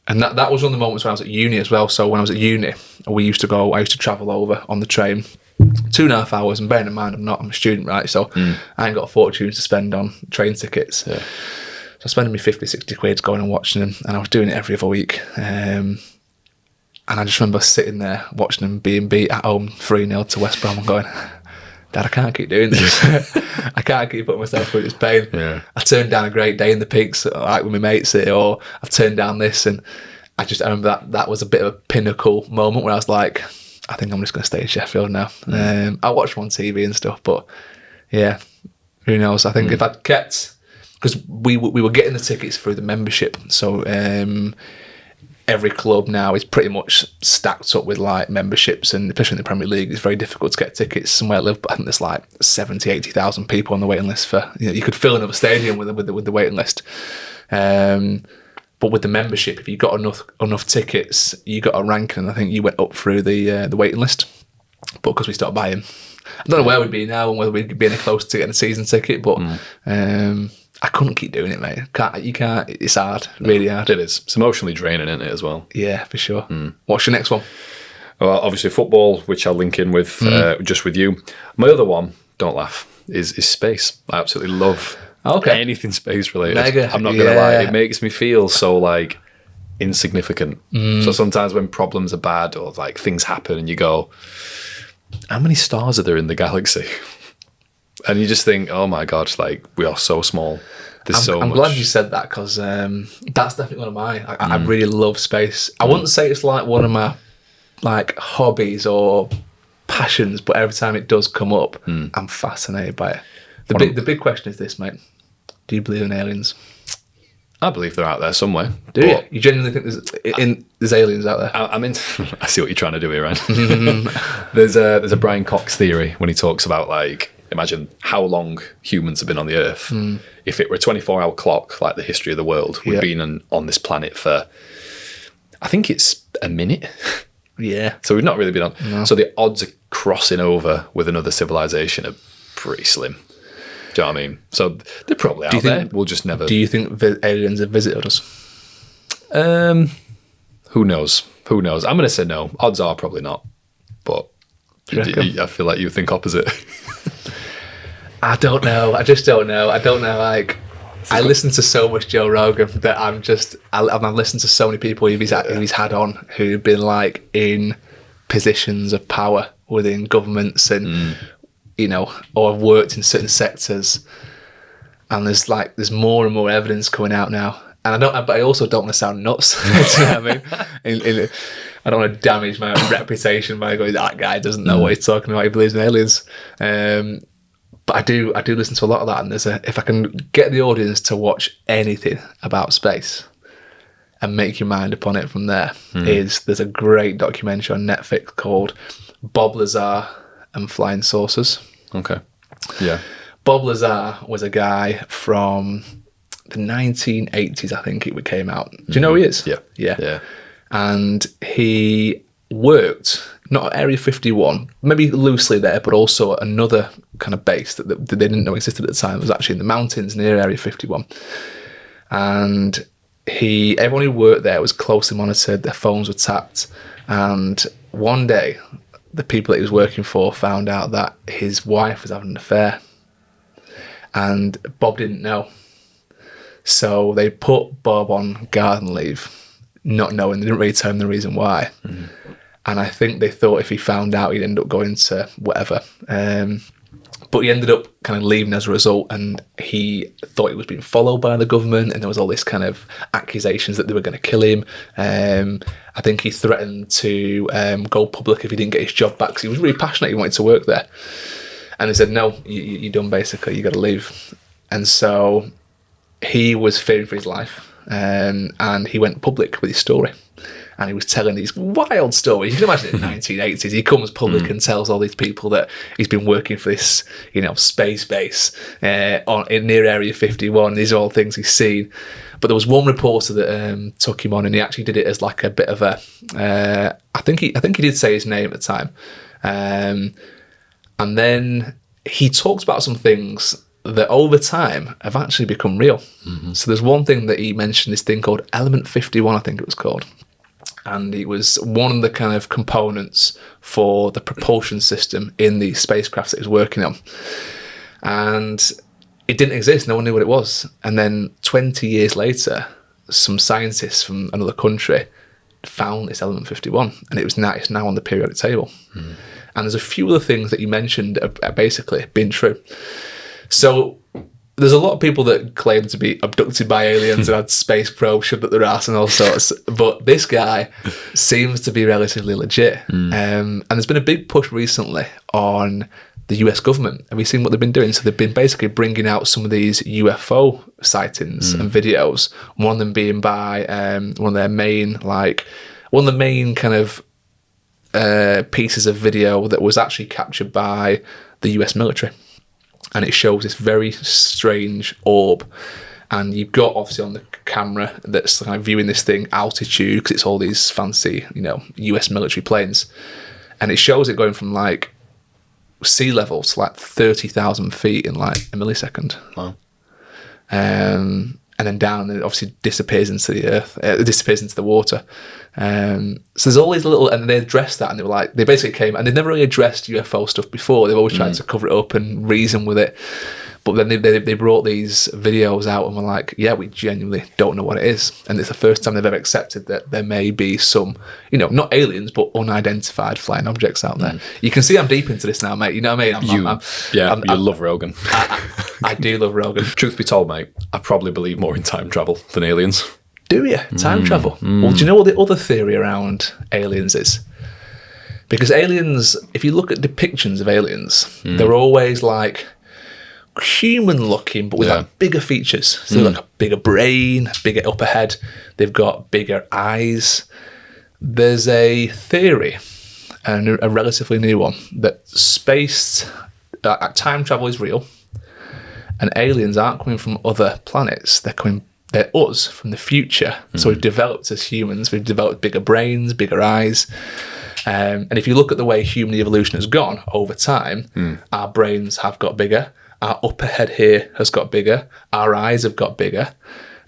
And that was one of the moments when I was at uni as well. So when I was at uni, I used to travel over on the train 2.5 hours, and bearing in mind I'm a student, right? So I ain't got a fortune to spend on train tickets. Yeah. So I was spending me 50, 60 quid going and watching them, and I was doing it every other week. And I just remember sitting there watching them being beat at home 3-0 to West Brom and going, Dad, I can't keep doing this. I can't keep putting myself through this pain. Yeah. I turned down a great day in the Peaks, like with my mates here, or I've turned down this, and I remember that was a bit of a pinnacle moment where I was like, I think I'm just going to stay in Sheffield now. I watched them on TV and stuff, but yeah, who knows? I think if I'd kept, because we were getting the tickets through the membership, so every club now is pretty much stacked up with like memberships, and especially in the Premier League, it's very difficult to get tickets. Somewhere I live, I think there's like 70, 80,000 people on the waiting list for, you could fill another stadium with the waiting list. But with the membership, if you got enough tickets, you got a ranking, and I think you went up through the waiting list. But because we stopped buying, I don't know where we'd be now and whether we'd be any closer to getting a season ticket, but I couldn't keep doing it, mate. You can't. It's hard, really hard. It is. It's emotionally draining, isn't it, as well? Yeah, for sure. What's your next one? Well, obviously football, which I'll link in with just with you. My other one, don't laugh, is space. I absolutely love anything space related. Mega. I'm not gonna lie, it makes me feel so like insignificant. So sometimes when problems are bad or like things happen, and you go, how many stars are there in the galaxy? And you just think, oh my God, like we are so small. There's so much. I'm glad you said that, because that's definitely one of mine. I really love space. I wouldn't say it's like one of my like hobbies or passions, but every time it does come up, I'm fascinated by it. The big question is this, mate. Do you believe in aliens? I believe they're out there somewhere. Do you? You genuinely think there's aliens out there? I see what you're trying to do here, Ryan. There's a Brian Cox theory when he talks about, like, imagine how long humans have been on the Earth. If it were a 24-hour clock, like the history of the world, we've been on this planet for, I think it's a minute. Yeah. So we've not really been on. No. So the odds of crossing over with another civilization are pretty slim. Do you know what I mean? So they're probably out there. We'll just never. Do you think aliens have visited us? Who knows? Who knows? I'm going to say no. Odds are probably not. But I feel like you think opposite. I don't know. I just don't know. I don't know. Like, I listen to so much Joe Rogan that I've listened to so many people who he's had on who've been like in positions of power within governments and or have worked in certain sectors. And there's more and more evidence coming out now. And but I also don't want to sound nuts. Do you know what I mean? I don't want to damage my own reputation by going, that guy doesn't know what he's talking about. He believes in aliens. But I do listen to a lot of that, and if I can get the audience to watch anything about space and make your mind upon it from there, there's a great documentary on Netflix called Bob Lazar and Flying Saucers. Okay. Yeah. Bob Lazar was a guy from the 1980s, I think it came out. Do you know who he is? Yeah. Yeah. And he worked not at Area 51, maybe loosely there, but also another kind of base that they didn't know existed at the time. It was actually in the mountains near Area 51. And everyone who worked there was closely monitored, their phones were tapped. And one day, the people that he was working for found out that his wife was having an affair. And Bob didn't know. So they put Bob on garden leave, not knowing. They didn't really tell him the reason why. And I think they thought if he found out, he'd end up going to whatever. But he ended up kind of leaving as a result, and he thought he was being followed by the government, and there was all this kind of accusations that they were going to kill him. I think he threatened to go public if he didn't get his job back, because he was really passionate. He wanted to work there. And they said, no, you're done, basically. You got to leave. And so he was fearing for his life, and he went public with his story. And he was telling these wild stories. You can imagine in the 1980s, he comes public and tells all these people that he's been working for this, space base near Area 51. These are all things he's seen. But there was one reporter that took him on, and he actually did it as like a bit of a. I think he did say his name at the time, and then he talked about some things that over time have actually become real. So there's one thing that he mentioned, this thing called Element 51, I think it was called. And it was one of the kind of components for the propulsion system in the spacecraft that he was working on. And it didn't exist. No one knew what it was. And then 20 years later, some scientists from another country found this Element 51. And it's now on the periodic table. And there's a few other things that you mentioned are basically been true. So there's a lot of people that claim to be abducted by aliens and had space probes shoved up their ass and all sorts, but this guy seems to be relatively legit. And there's been a big push recently on the US government. Have you seen what they've been doing? So they've been basically bringing out some of these UFO sightings and videos, one of them being by one of the main kind of pieces of video that was actually captured by the US military. And it shows this very strange orb. And you've got, obviously, on the camera that's kind of viewing this thing altitude, because it's all these fancy, US military planes. And it shows it going from, like, sea level to, like, 30,000 feet in, like, a millisecond. Wow. And then down, and it obviously disappears into the earth. It disappears into the water. So there's all these little, and they addressed that, and they basically came, and they've never really addressed UFO stuff before. They've always tried to cover it up and reason with it. But then they brought these videos out and were like, yeah, we genuinely don't know what it is. And it's the first time they've ever accepted that there may be some, not aliens, but unidentified flying objects out there. You can see I'm deep into this now, mate. You know what I mean? You love Rogan. I do love Rogan. Truth be told, mate, I probably believe more in time travel than aliens. Do you? Time travel? Well, do you know what the other theory around aliens is? Because aliens, if you look at depictions of aliens, they're always like human looking, but with like bigger features. So they've got a bigger brain, bigger upper head. They've got bigger eyes. There's a theory, and a relatively new one, that time travel is real, and aliens aren't coming from other planets. They're us from the future. So we've developed as humans. We've developed bigger brains, bigger eyes. And if you look at the way human evolution has gone over time, our brains have got bigger. Our upper head here has got bigger. Our eyes have got bigger.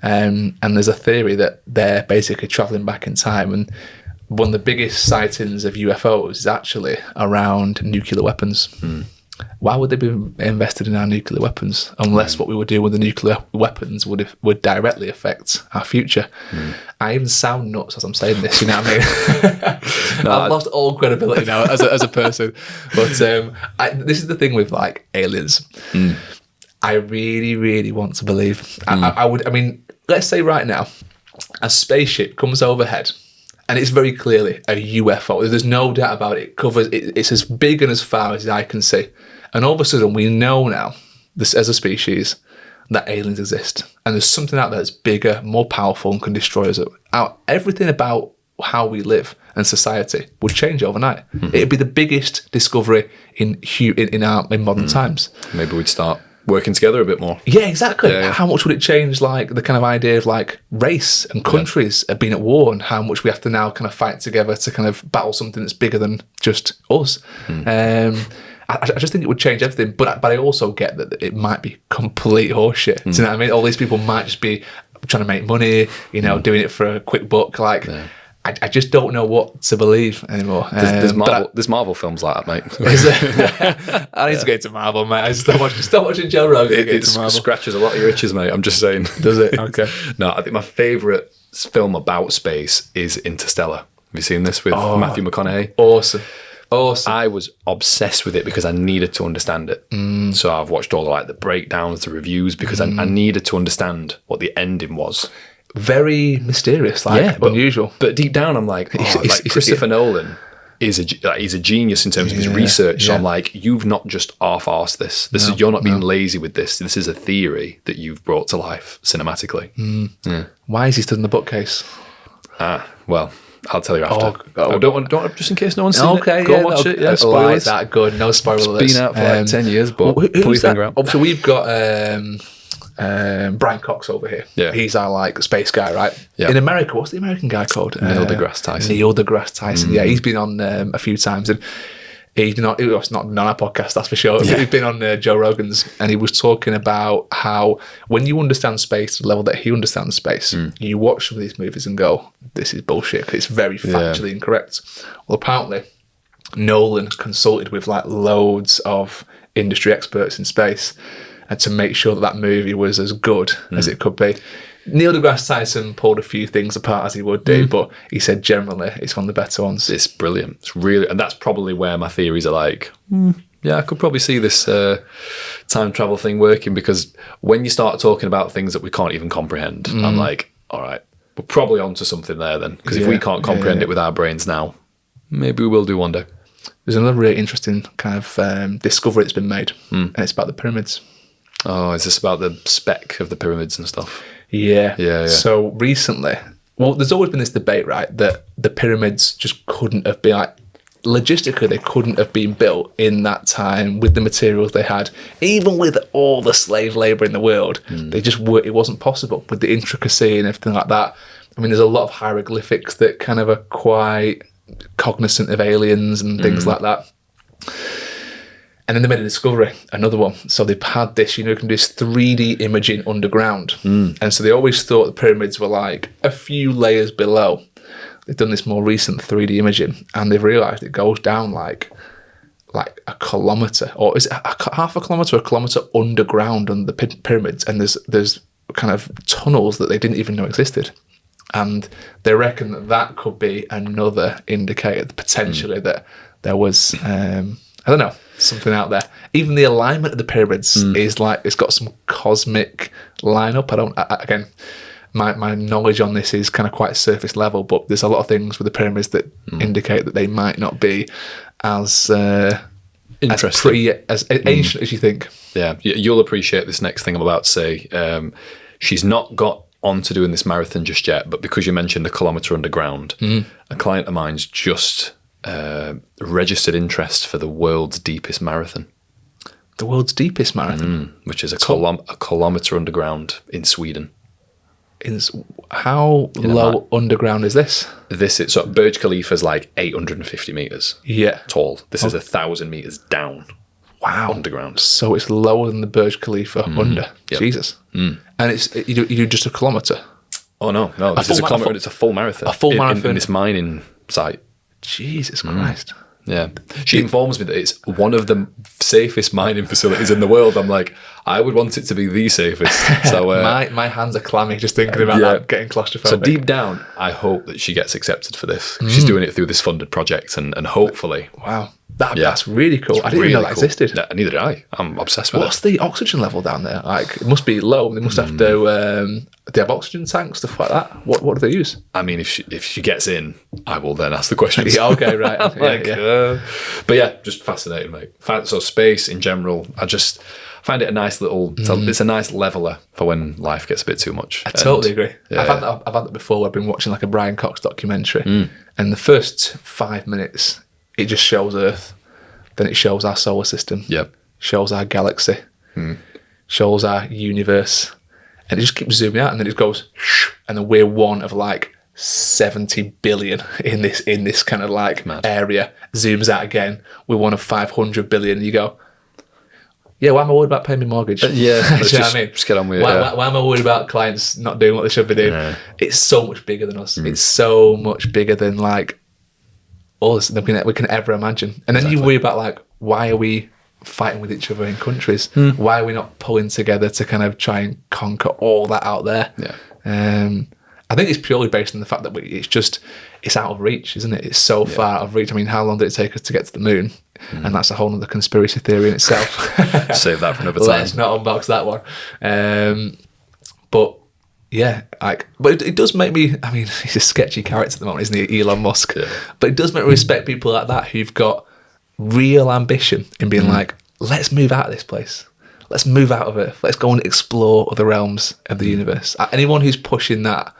And there's a theory that they're basically traveling back in time. And one of the biggest sightings of UFOs is actually around nuclear weapons. Why would they be invested in our nuclear weapons unless what we would do with the nuclear weapons would directly affect our future? I even sound nuts as I'm saying this, you know what I mean? I've lost all credibility now as a person. But this is the thing with like aliens. I really, really want to believe. I mean, let's say right now, a spaceship comes overhead. And it's very clearly a UFO. There's no doubt about it. It's as big and as far as I can see. And all of a sudden, we know now, this as a species, that aliens exist. And there's something out there that's bigger, more powerful, and can destroy us. Everything about how we live and society would change overnight. It'd be the biggest discovery in modern times. Maybe we'd start working together a bit more. Yeah, exactly. Yeah. How much would it change, like, the kind of idea of, like, race and countries being at war, and how much we have to now kind of fight together to kind of battle something that's bigger than just us. I just think it would change everything, but I also get that it might be complete horseshit. Do you know what I mean? All these people might just be trying to make money, you know, doing it for a quick buck. Like, I just don't know what to believe anymore. There's Marvel films like that, mate. I need to get into Marvel, mate. I stop watching Joe Rogan. It scratches a lot of your itches, mate. I'm just saying. Does it? Okay. No, I think my favourite film about space is Interstellar. Have you seen this with Matthew McConaughey? Awesome. I was obsessed with it because I needed to understand it. So I've watched all the breakdowns, the reviews, because I needed to understand what the ending was. Very mysterious, unusual. But deep down, I'm like, Christopher Nolan he's a genius in terms of his research. So I'm like, you've not just half-arsed this. You're not being lazy with this. This is a theory that you've brought to life cinematically. Why is he still in the bookcase? Well, I'll tell you after. I don't want just in case no one's seen it. Go and watch it. Yeah, spoilers. That good. No spoilers. It's been out for like 10 years, but pull your finger out. Obviously, we've got Brian Cox over here. Yeah. He's our space guy, right? Yeah. In America, what's the American guy called? Neil deGrasse Tyson. Neil deGrasse Tyson. Yeah, he's been on a few times, and he's been on. It's not on our podcast, that's for sure. Yeah. He's been on Joe Rogan's, and he was talking about how when you understand space to the level that he understands space, you watch some of these movies and go, "This is bullshit." 'Cause it's very factually incorrect. Well, apparently, Nolan consulted with loads of industry experts in space, and to make sure that movie was as good as it could be. Neil deGrasse Tyson pulled a few things apart as he would do, but he said generally it's one of the better ones. It's brilliant. It's really, and that's probably where my theories are like, yeah, I could probably see this time travel thing working, because when you start talking about things that we can't even comprehend, I'm like, all right, we're probably onto something there then, because if we can't comprehend it with our brains now, maybe we will do one day. There's another really interesting kind of discovery that's been made, and it's about the pyramids. Oh, is this about the spec of the pyramids and stuff? Yeah. So recently, there's always been this debate, right, that the pyramids just couldn't have been, logistically, they couldn't have been built in that time with the materials they had. Even with all the slave labour in the world, they just it wasn't possible with the intricacy and everything like that. I mean, there's a lot of hieroglyphics that kind of are quite cognizant of aliens and things like that. And then they made a discovery, another one. So they've had this, you can do this 3D imaging underground. And so they always thought the pyramids were a few layers below. They've done this more recent 3D imaging, and they've realised it goes down like a kilometre, or is it half a kilometre underground under the pyramids, and there's kind of tunnels that they didn't even know existed. And they reckon that could be another indicator, potentially, that there was, I don't know, something out there. Even the alignment of the pyramids is it's got some cosmic line up. my knowledge on this is kind of quite surface level, but there's a lot of things with the pyramids that indicate that they might not be as interesting, as ancient as you think. Yeah, you'll appreciate this next thing I'm about to say. She's not got on to doing this marathon just yet, but because you mentioned the kilometre underground, a client of mine's just registered interest for the world's deepest marathon. The world's deepest marathon? Which is a kilometre underground in Sweden. How low underground is this? So Burj Khalifa is like 850 metres tall. This is 1,000 metres down. Wow. Underground. So it's lower than the Burj Khalifa under. Yep. Jesus. And it's you do just a kilometre? Oh, no. This is a kilometre and it's a full marathon. A full marathon? In this mining site. Jesus Christ. Yeah. She informs me that it's one of the safest mining facilities in the world. I'm like, I would want it to be the safest. So my hands are clammy just thinking about that, getting claustrophobic. So deep down, I hope that she gets accepted for this. She's doing it through this funded project and hopefully. Wow. That's really cool. I didn't even know that existed. No, neither did I. I'm obsessed with it. What's the oxygen level down there? Like, it must be low. They must have to. They have oxygen tanks, stuff like that. What do they use? I mean, if she gets in, I will then ask the questions. Yeah, okay, right. But yeah, just fascinating, mate. So space in general, I just find it a nice little. It's a nice leveler for when life gets a bit too much. I totally agree. Yeah. I've had that before. I've been watching like a Brian Cox documentary, and the first 5 minutes it just shows Earth, then it shows our solar system, shows our galaxy, shows our universe, and it just keeps zooming out, and then it goes, and then we're one of like 70 billion in this kind of like area. Zooms out again, we're one of 500 billion. And you go, yeah, why am I worried about paying my mortgage? Yeah, Do you know what I mean? Just get on with it. Why am I worried about clients not doing what they should be doing? Yeah. It's so much bigger than us. It's so much bigger than like all this we can ever imagine. And then you worry about like, why are we fighting with each other in countries? Why are we not pulling together to kind of try and conquer all that out there? I think it's purely based on the fact that it's out of reach, isn't it? It's so far out of reach. I mean, how long did it take us to get to the moon? And that's a whole other conspiracy theory in itself. Save that for another time. Let's not unbox that one. But yeah, but it does make me. I mean, he's a sketchy character at the moment, isn't he, Elon Musk? Yeah. But it does make me respect people like that who've got real ambition in being like, let's move out of this place. Let's move out of Earth. Let's go and explore other realms of the universe. Anyone who's pushing that,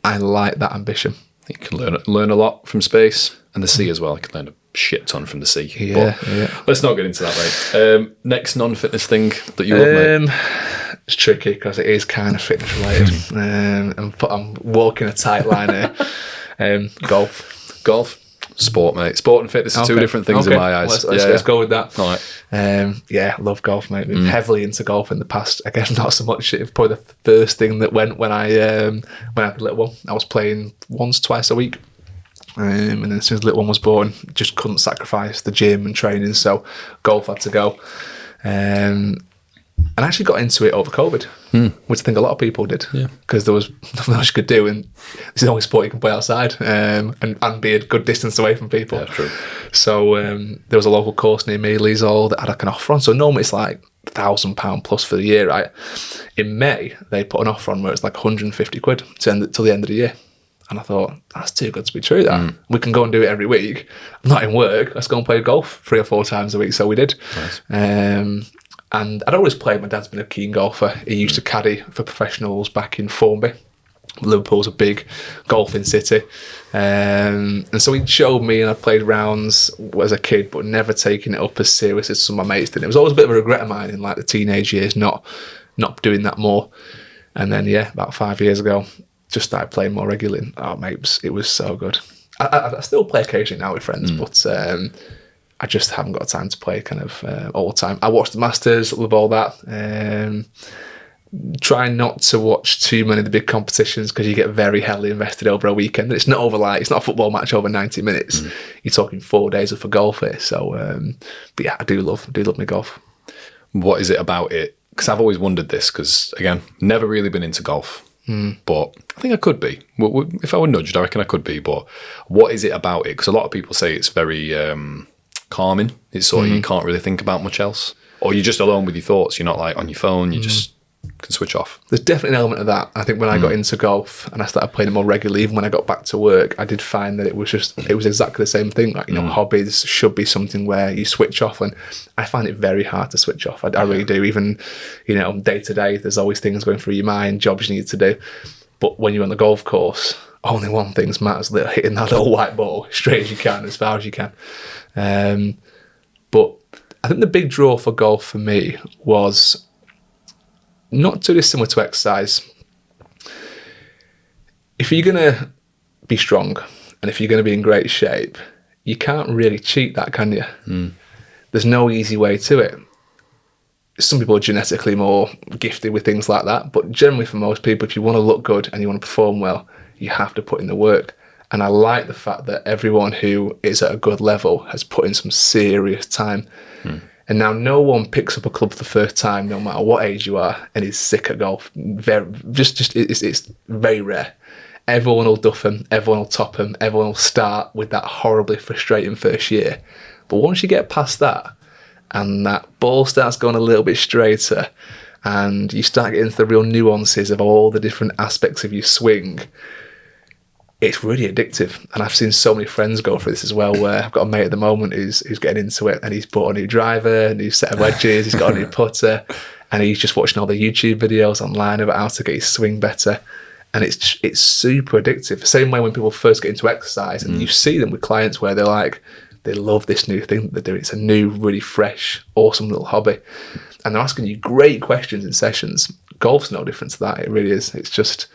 I like that ambition. You can learn a lot from space and the sea as well. You can learn a shit ton from the sea. Yeah. Let's not get into that, mate. Next non-fitness thing that you love, mate? It's tricky because it is kind of fitness related. I'm walking a tight line here. Golf. Sport, mate. Sport and fitness are two different things in my eyes. Let's go with that. All right. I love golf, mate. Been heavily into golf in the past. Again, not so much. It's probably the first thing that went when I had a little one. I was playing twice a week. And then as soon as the little one was born, just couldn't sacrifice the gym and training, so golf had to go. And I actually got into it over COVID, which I think a lot of people did, because there was nothing else you could do, and it's the only sport you can play outside and be a good distance away from people. Yeah, true. So there was a local course near me, Leesall, that had like an offer on. So normally it's like £1,000 plus for the year, right? In May, they put an offer on where it's like 150 quid till the end of the year. And I thought, that's too good to be true, that. We can go and do it every week. I'm not in work. Let's go and play golf 3 or 4 times a week. So we did. Nice. And I'd always played. My dad's been a keen golfer. He used to caddy for professionals back in Formby. Liverpool's a big golfing city. And so he showed me, and I played rounds as a kid, but never taking it up as serious as some of my mates did. It was always a bit of a regret of mine in like the teenage years, not doing that more. And then, about 5 years ago, just started playing more regularly. Oh, mate, it was so good. I still play occasionally now with friends, but I just haven't got time to play kind of all the time. I watch the Masters, love all that. Try not to watch too many of the big competitions because you get very heavily invested over a weekend. It's not it's not a football match over 90 minutes. You're talking 4 days of golf here. So, but yeah, I do love my golf. What is it about it? Because I've always wondered this. Because again, never really been into golf. But I think I could be. If I were nudged, I reckon I could be. But what is it about it? Because a lot of people say it's very calming. It's sort of you can't really think about much else, or you're just alone with your thoughts. You're not like on your phone. You just can switch off. There's definitely an element of that. I think when I got into golf and I started playing it more regularly, even when I got back to work, I did find that it was exactly the same thing. Like, hobbies should be something where you switch off, and I find it very hard to switch off. I really do. Even, day to day, there's always things going through your mind, jobs you need to do. But when you're on the golf course, only one thing matters: hitting that little white ball straight as you can, as far as you can. But I think the big draw for golf for me was not too dissimilar to exercise. If you're going to be strong and if you're going to be in great shape, you can't really cheat that, can you? There's no easy way to it. Some people are genetically more gifted with things like that, but generally for most people, if you want to look good and you want to perform well, you have to put in the work. And I like the fact that everyone who is at a good level has put in some serious time. And now no one picks up a club for the first time, no matter what age you are, and is sick at golf. It's very rare. Everyone will duff them, everyone will top them, everyone will start with that horribly frustrating first year. But once you get past that, and that ball starts going a little bit straighter, and you start getting into the real nuances of all the different aspects of your swing, it's really addictive. And I've seen so many friends go through this as well, where I've got a mate at the moment who's getting into it, and he's bought a new driver, a new set of wedges, he's got a new putter, and he's just watching all the YouTube videos online about how to get his swing better. And it's super addictive. The same way when people first get into exercise, and you see them with clients where they're like, they love this new thing that they're doing. It's a new, really fresh, awesome little hobby. And they're asking you great questions in sessions. Golf's no different to that. It really is. It's just,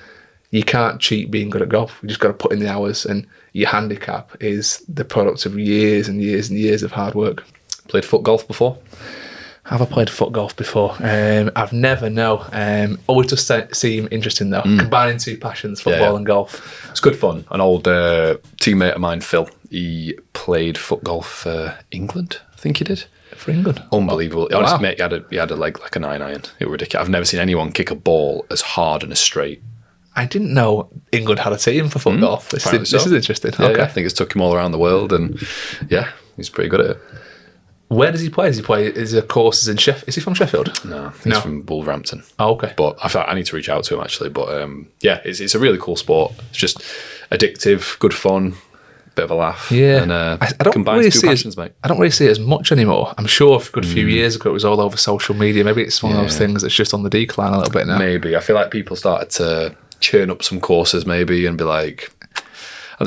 you can't cheat being good at golf. You just got to put in the hours, and your handicap is the product of years and years and years of hard work. Played foot golf before? Have I played foot golf before? I've never, no. Always just seem interesting though. Combining two passions, football and golf. It's good fun. An old teammate of mine, Phil, he played foot golf for England, I think he did. For England? Unbelievable. Wow. Honestly, mate, he had like a 9-iron. It was ridiculous. I've never seen anyone kick a ball as hard and as straight. I didn't know England had a team for foot golf. This is interesting. Yeah, okay. I think it's took him all around the world, and yeah, he's pretty good at it. Where does he play? Is there courses in Sheffield? Is he from Sheffield? No, he's from Wolverhampton. Oh, okay. But I need to reach out to him actually. But yeah, it's a really cool sport. It's just addictive, good fun, bit of a laugh. Yeah, and I don't combines really two see passions, mate. I don't really see it as much anymore. I'm sure a good few years ago it was all over social media. Maybe it's one of those things that's just on the decline a little bit now. Maybe I feel like people started to churn up some courses, maybe, and be like,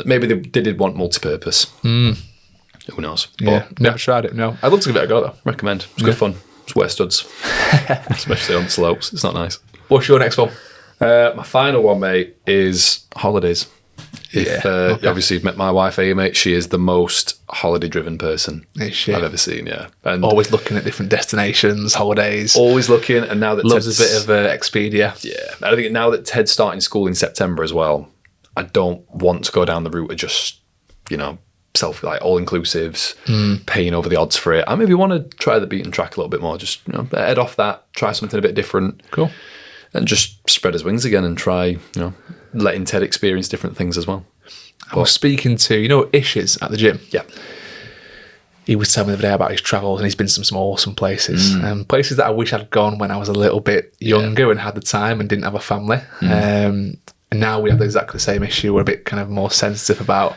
maybe they did want multi-purpose. Who knows? Yeah, never tried it. No, I'd love to give it a go though. Recommend. It's good fun. Just wear studs, especially on slopes. It's not nice. What's your next one? My final one, mate, is holidays. Obviously you've met my wife, mate. She is the most holiday-driven person I've ever seen. Yeah, and always looking at different destinations, holidays. Always looking, and now that loves a bit of Expedia. Yeah, I think now that Ted's starting school in September as well, I don't want to go down the route of just all-inclusives, paying over the odds for it. I maybe want to try the beaten track a little bit more, just head off that, try something a bit different. Cool. And just spread his wings again and try, letting Ted experience different things as well. I was speaking to, Ishes at the gym. Yeah. He was telling me the other day about his travels, and he's been to some awesome places. Places that I wish I'd gone when I was a little bit younger and had the time and didn't have a family. And now we have exactly the same issue. We're a bit kind of more sensitive about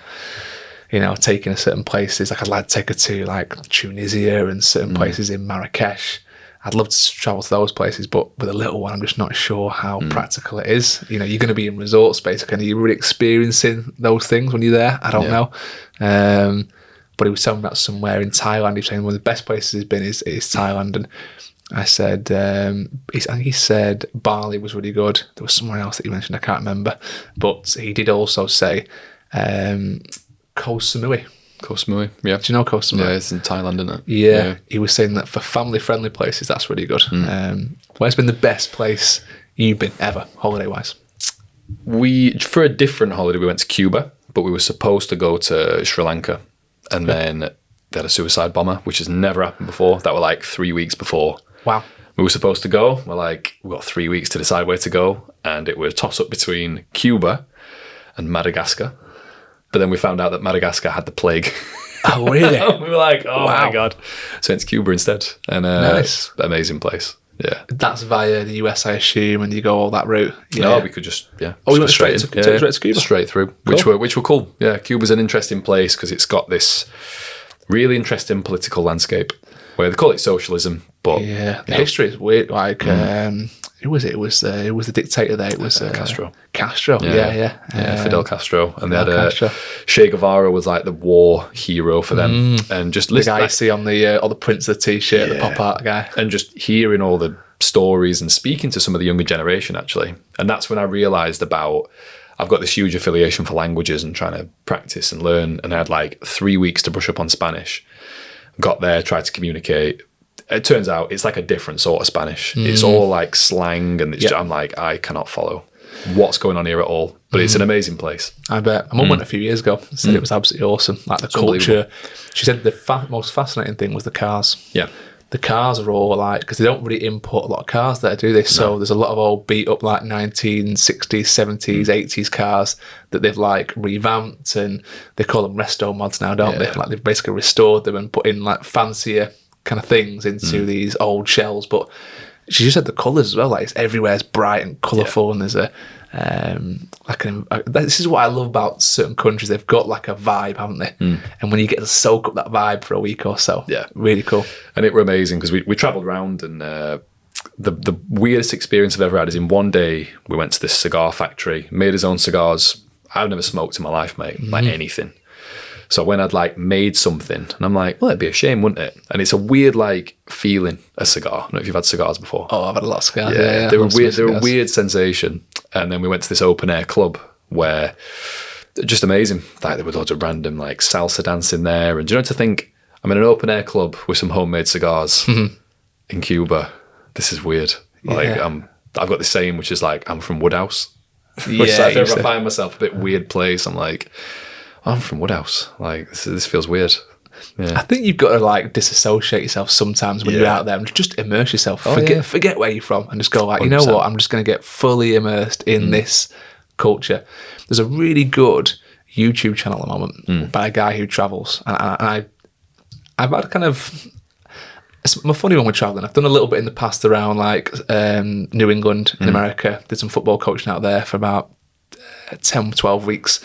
taking us certain places. Like I'd like to take her to like Tunisia and certain places in Marrakesh. I'd love to travel to those places, but with a little one, I'm just not sure how practical it is. You're going to be in resort space. Are you really experiencing those things when you're there? I don't know. But he was telling me about somewhere in Thailand. He was saying one of the best places he's been is Thailand. And I said, I think he said Bali was really good. There was somewhere else that he mentioned, I can't remember. But he did also say Koh Samui. Koh Samui, yeah. Do you know Koh Samui? Yeah, it's in Thailand, isn't it? Yeah. He was saying that for family-friendly places, that's really good. Where's been the best place you've been ever, holiday-wise? For a different holiday, we went to Cuba, but we were supposed to go to Sri Lanka. And then they had a suicide bomber, which has never happened before. That were like 3 weeks before. Wow. We were supposed to go. We've got 3 weeks to decide where to go. And it was a toss-up between Cuba and Madagascar. But then we found out that Madagascar had the plague. Oh, really? We were like, oh, my God. So it's Cuba instead. And nice. Amazing place. Yeah. That's via the US, I assume, and you go all that route. Yeah. No, we could just Oh, we went straight in. to Cuba? Straight through, which were cool. Yeah, Cuba's an interesting place because it's got this really interesting political landscape where they call it socialism, but the history is weird. Like, who was it? It was the dictator there. It was Castro. Castro, yeah. Fidel Castro, and they had Castro. Che Guevara was like the war hero for them, and just The guy you see on the Prince of the T-shirt, the pop art guy, and just hearing all the stories and speaking to some of the younger generation actually, and that's when I realised about. I've got this huge affiliation for languages and trying to practice and learn, and I had like 3 weeks to brush up on Spanish. Got there, tried to communicate. It turns out it's like a different sort of Spanish. It's all like slang, and I'm like, I cannot follow what's going on here at all. But it's an amazing place. I bet. My mum went a few years ago and said it was absolutely awesome. Like the culture. She said the most fascinating thing was the cars. Yeah. The cars are all like, because they don't really import a lot of cars there, do they? So there's a lot of old beat up like 1960s, 70s, 80s cars that they've like revamped, and they call them resto mods now, don't they? Like they've basically restored them and put in like fancier kind of things into these old shells. But she just said the colours as well, like it's everywhere, it's bright and colourful, and there's a this is what I love about certain countries. They've got like a vibe, haven't they? And when you get to soak up that vibe for a week or so, really cool. And it were amazing because we travelled around, and the weirdest experience I've ever had is in one day we went to this cigar factory, made his own cigars. I've never smoked in my life, mate, like anything. So when I'd like made something, and I'm like, well, it'd be a shame, wouldn't it? And it's a weird like feeling, a cigar. I don't know if you've had cigars before. Oh, I've had a lot of cigars. Yeah. They were weird. They were a weird sensation. And then we went to this open air club where just amazing. Like there were loads of random like salsa dancing there. And do you know, to think I'm in an open air club with some homemade cigars in Cuba. This is weird. Like I've got this saying which is like, I'm from Woodhouse. Which if ever I find myself a bit weird place, I'm like, I'm from Woodhouse. Like this feels weird. Yeah. I think you've got to like disassociate yourself sometimes when you're out there and just immerse yourself. Forget where you're from and just go like, 100%. You know what? I'm just going to get fully immersed in this culture. There's a really good YouTube channel at the moment by a guy who travels, and I've had kind of. It's a funny when we're traveling. I've done a little bit in the past around like New England in America. Did some football coaching out there for about 10, 12 weeks.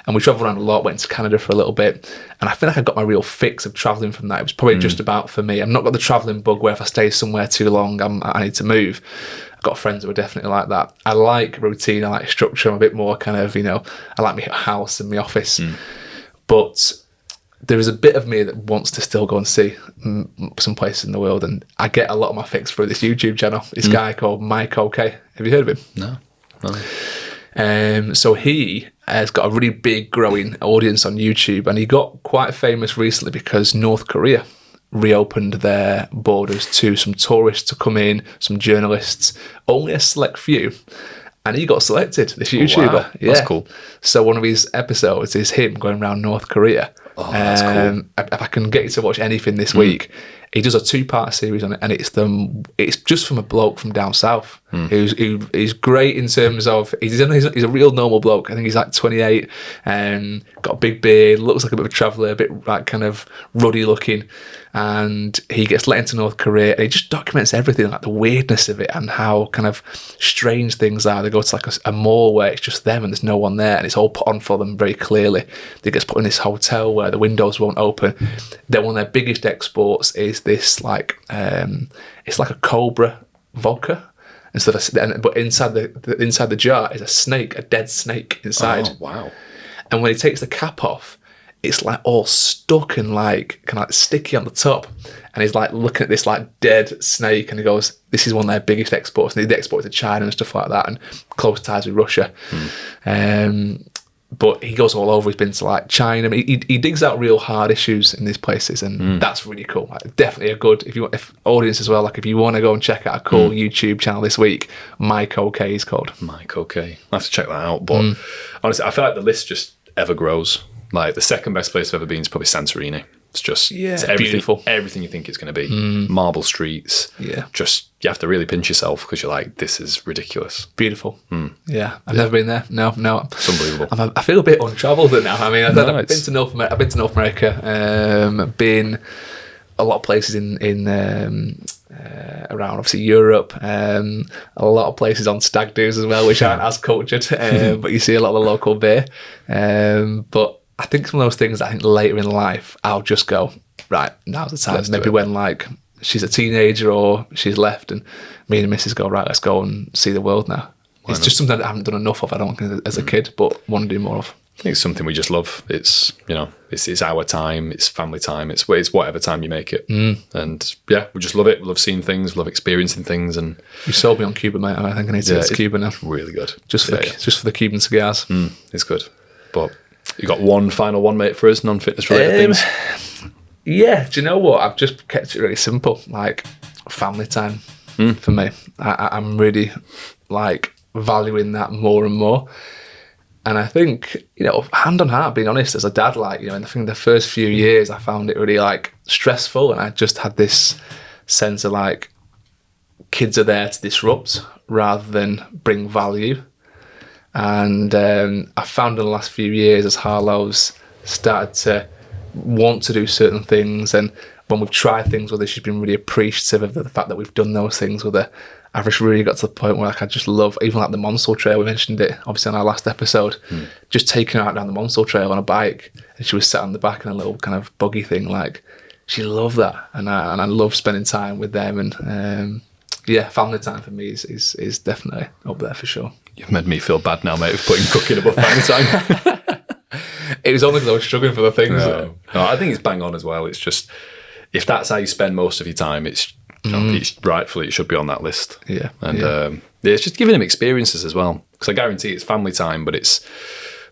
And we travelled around a lot, went to Canada for a little bit. And I feel like I got my real fix of travelling from that. It was probably just about for me. I've not got the travelling bug where if I stay somewhere too long, I need to move. I've got friends who are definitely like that. I like routine, I like structure. I'm a bit more kind of, I like my house and my office. But there is a bit of me that wants to still go and see some places in the world. And I get a lot of my fix through this YouTube channel. This guy called Mike OK. Have you heard of him? No. So he has got a really big growing audience on YouTube, and he got quite famous recently because North Korea reopened their borders to some tourists to come in, some journalists, only a select few. And he got selected, this YouTuber. Wow. Yeah. That's cool. So one of his episodes is him going around North Korea. Oh, that's cool. If I can get you to watch anything this week, he does a 2-part series on it, and it's just from a bloke from down south who's great in terms of he's a real normal bloke. I think he's like 28 and got a big beard, looks like a bit of a traveller, a bit like kind of ruddy looking, and he gets let into North Korea and he just documents everything, like the weirdness of it and how kind of strange things are. They go to like a mall where it's just them and there's no one there, and it's all put on for them very clearly. They get put in this hotel where the windows won't open. Then one of their biggest exports is this like it's like a Cobra vodka, but inside the jar is a snake, a dead snake inside. Oh, wow. And when he takes the cap off, it's like all stuck and like kind of like sticky on the top. And he's like looking at this like dead snake, and he goes, "This is one of their biggest exports." And they export to China and stuff like that, and close ties with Russia. But he goes all over. He's been to like China. I mean, he digs out real hard issues in these places, and that's really cool. Like, definitely a good if audience as well. Like if you want to go and check out a cool YouTube channel this week, Mike OK is called. Mike OK. I have to check that out. But honestly, I feel like the list just ever grows. Like the second best place I've ever been is probably Santorini. It's just it's beautiful. Everything you think it's going to be. Marble streets. Yeah. Just you have to really pinch yourself because you're like, this is ridiculous. Beautiful. Yeah. I've never been there. No. It's unbelievable. I feel a bit untravelled now. I mean, I've been to North America. Been a lot of places in around obviously Europe, a lot of places on stag do's as well, which aren't as cultured, but you see a lot of the local beer. But I think some of those things, I think later in life, I'll just go, right, now's the time. Maybe when like she's a teenager or she's left and me and the missus go, right, let's go and see the world now. It's just something that I haven't done enough of, I don't think, as a kid, but want to do more of. I think it's something we just love. It's, you know, it's our time, it's family time, it's whatever time you make it. And yeah, we just love it. We love seeing things, we love experiencing things. And you sold me on Cuba, mate. I think I need to get to Cuba now. Really good. Just for the Cuban cigars. It's good. But you got one final one, mate, for us, non-fitness related things? Yeah, do you know what? I've just kept it really simple, like family time for me. I'm really like valuing that more and more. And I think, you know, hand on heart, being honest, as a dad, like, you know, I think the first few years I found it really like stressful, and I just had this sense of like kids are there to disrupt rather than bring value. And I found in the last few years as Harlow's started to want to do certain things, and when we've tried things with her, she's been really appreciative of the fact that we've done those things with her. I've just really got to the point where like, I just love, even like the Monsell Trail, we mentioned it obviously on our last episode, just taking her out down the Monsell Trail on a bike, and she was sat on the back in a little kind of buggy thing, like she loved that, and I love spending time with them, and yeah, family time for me is definitely up there for sure. You've made me feel bad now, mate, of putting cooking above family time. It was only because I was struggling for the things. No, I think it's bang on as well. It's just, if that's how you spend most of your time, it's, you know, it's rightfully it should be on that list. Yeah. And it's just giving them experiences as well. Because I guarantee it's family time, but it's,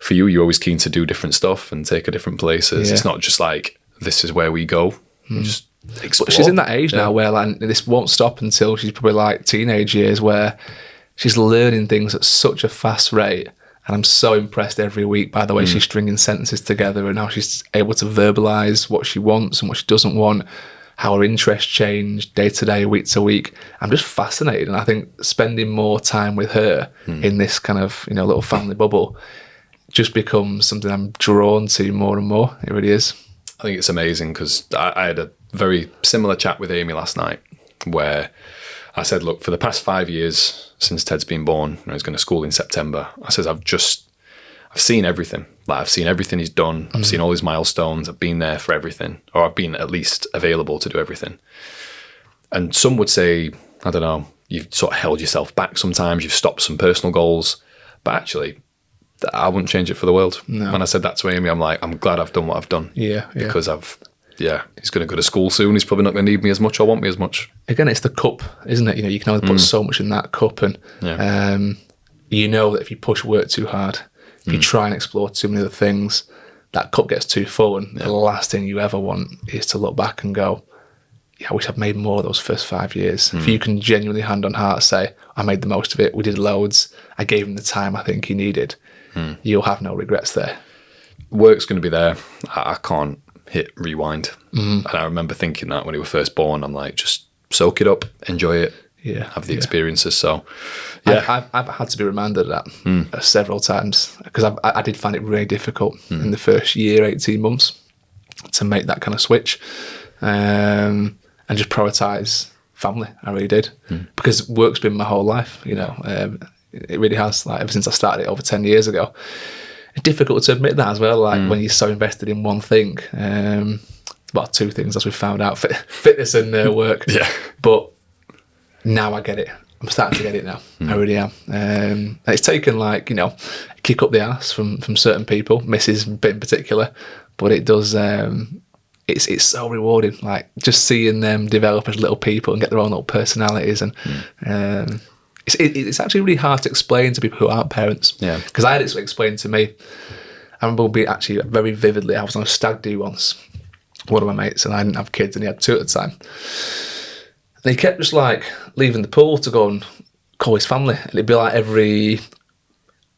for you, you're always keen to do different stuff and take her different places. Yeah. It's not just like, this is where we go. Just explore. But she's in that age now where like, this won't stop until she's probably like teenage years, where she's learning things at such a fast rate. And I'm so impressed every week by the way she's stringing sentences together, and how she's able to verbalise what she wants and what she doesn't want, how her interests change day to day, week to week. I'm just fascinated. And I think spending more time with her in this kind of, you know, little family bubble just becomes something I'm drawn to more and more. It really is. I think it's amazing because I had a very similar chat with Amy last night where I said, look, for the past 5 years since Ted's been born, and he's going to school in September, I said, I've seen everything. Like, I've seen everything he's done. I've seen all his milestones. I've been there for everything, or I've been at least available to do everything. And some would say, I don't know, you've sort of held yourself back sometimes. You've stopped some personal goals. But actually, I wouldn't change it for the world. No. When I said that to Amy, I'm like, I'm glad I've done what I've done. Yeah. Because he's going to go to school soon. He's probably not going to need me as much or want me as much. Again, it's the cup, isn't it? You know, you can only put so much in that cup, and you know that if you push work too hard, if you try and explore too many other things, that cup gets too full, and the last thing you ever want is to look back and go, yeah, I wish I'd made more of those first 5 years. If you can genuinely hand on heart say, I made the most of it, we did loads, I gave him the time I think he needed, you'll have no regrets there. Work's going to be there. I can't hit rewind. And I remember thinking that when he was first born, I'm like, just soak it up, enjoy it, have the experiences. So I've had to be reminded of that several times, because I did find it really difficult in the first year, 18 months, to make that kind of switch and just prioritise family. I really did, because work's been my whole life, you know. It really has, like ever since I started it over 10 years ago. It's difficult to admit that as well, like when you're so invested in one thing. Well, two things as we found out, fitness and work. But now I get it. I'm starting to get it now. I really am. And it's taken like, you know, a kick up the arse from certain people, Mrs. in particular, but it does, it's so rewarding, like just seeing them develop as little people and get their own little personalities. And it's actually really hard to explain to people who aren't parents. Because I had it explained to me. I remember being actually very vividly, I was on a stag do once, one of my mates, and I didn't have kids, and he had two at the time. And he kept just like leaving the pool to go and call his family. And it'd be like every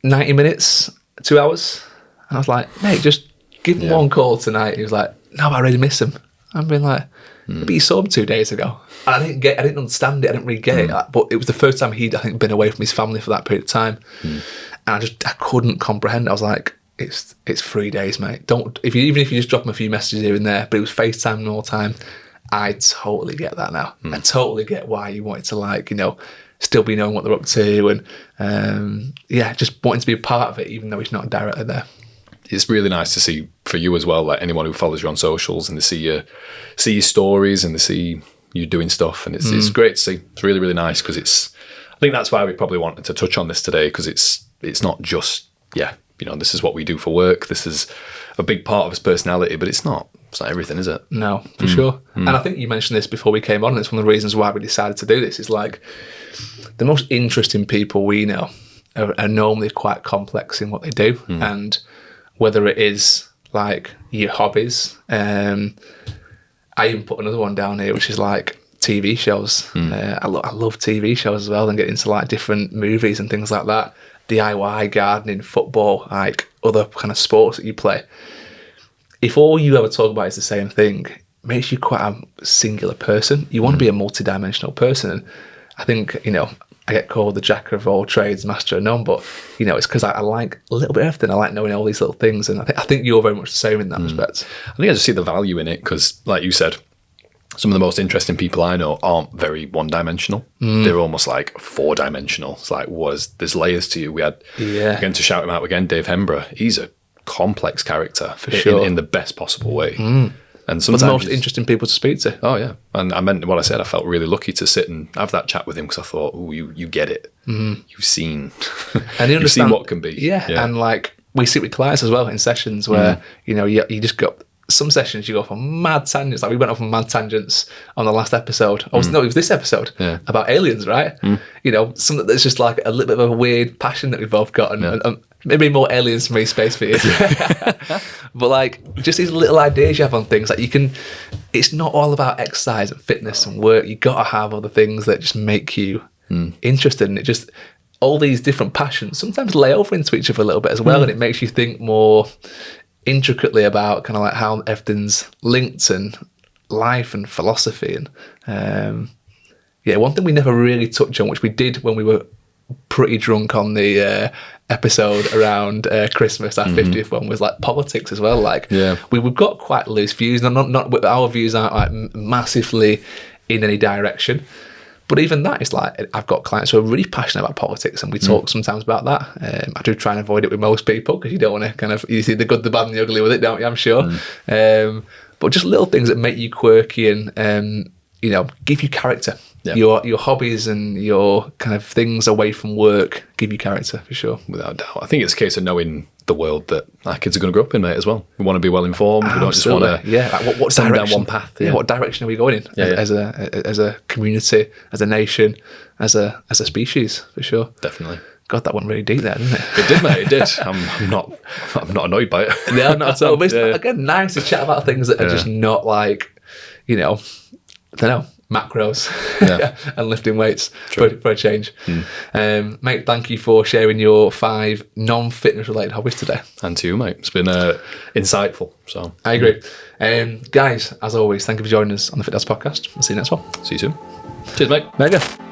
90 minutes, 2 hours. And I was like, mate, just give him one call tonight. He was like, no, but I really miss him. I'm being like, but you saw him 2 days ago. And I didn't understand it. I didn't really get it. But it was the first time he'd, I think, been away from his family for that period of time. And I couldn't comprehend it. I was like, it's 3 days, mate. Even if you just drop him a few messages here and there, but it was FaceTime all the time. I totally get that now. I totally get why you wanted to, like, you know, still be knowing what they're up to, and just wanting to be a part of it, even though it's not directly there. It's really nice to see for you as well, like anyone who follows you on socials, and they see your stories and they see you doing stuff, and it's great to see. It's really, really nice, because I think that's why we probably wanted to touch on this today, because it's not just, you know, this is what we do for work, this is a big part of his personality, but it's not everything, is it? No, for sure. And I think you mentioned this before we came on, and it's one of the reasons why we decided to do this, is like, the most interesting people we know are normally quite complex in what they do, and whether it is like your hobbies, I even put another one down here, which is like TV shows. I love TV shows as well, and get into like different movies and things like that. DIY, gardening, football, like other kind of sports that you play. If all you ever talk about is the same thing, it makes you quite a singular person. You want to be a multi-dimensional person. And I think, you know, I get called the jack of all trades, master of none, but, you know, it's because I like a little bit of everything. I like knowing all these little things, and I think you're very much the same in that respect. I think I just see the value in it, because, like you said, some of the most interesting people I know aren't very one-dimensional. They're almost like four-dimensional. It's like, there's layers to you. We had, again, to shout him out again, Dave Hembrough. He's a complex character, for sure, in the best possible way. And sometimes, but the most interesting people to speak to. Oh yeah, and I meant what I said. I felt really lucky to sit and have that chat with him, because I thought, oh, you get it. You've seen, and you've seen what can be. Yeah, and like we sit with clients as well in sessions where you know you just got some sessions you go off on mad tangents. Like we went off on mad tangents on the last episode. It was this episode about aliens, right? You know, something that's just like a little bit of a weird passion that we've both got, and maybe more aliens for me, space for you. But like just these little ideas you have on things, like you can. It's not all about exercise and fitness and work. You got to have other things that just make you interested, and it just all these different passions sometimes lay over into each other a little bit as well, and it makes you think more intricately about kind of like how everything's linked, and life and philosophy, and one thing we never really touched on, which we did when we were pretty drunk on the episode around Christmas, our 50th one, was like politics as well. Like we've got quite loose views, not our views aren't like massively in any direction. But even that is like, I've got clients who are really passionate about politics, and we talk sometimes about that. I do try and avoid it with most people, because you don't want to kind of, you see the good, the bad and the ugly with it, don't you? I'm sure. But just little things that make you quirky and you know, give you character. Your hobbies and your kind of things away from work give you character, for sure. Without doubt. I think it's a case of knowing the world that our kids are going to grow up in, mate, as well. We want to be well informed. We don't just want to like what stand direction, down one path. What direction are we going in as a community, as a nation, as a species, for sure. Definitely. God, that went really deep there, didn't it? It did, mate. It did. I'm not annoyed by it. No, not at all. But it's, again, nice to chat about things that are just not like, you know, I don't know, macros and lifting weights for a change. Mate, thank you for sharing your 5 non-fitness related hobbies today. And to you, mate. It's been insightful. So I agree. Guys, as always, thank you for joining us on the Fit Dads podcast. I'll see you next one. See you soon. Cheers, mate. Mega.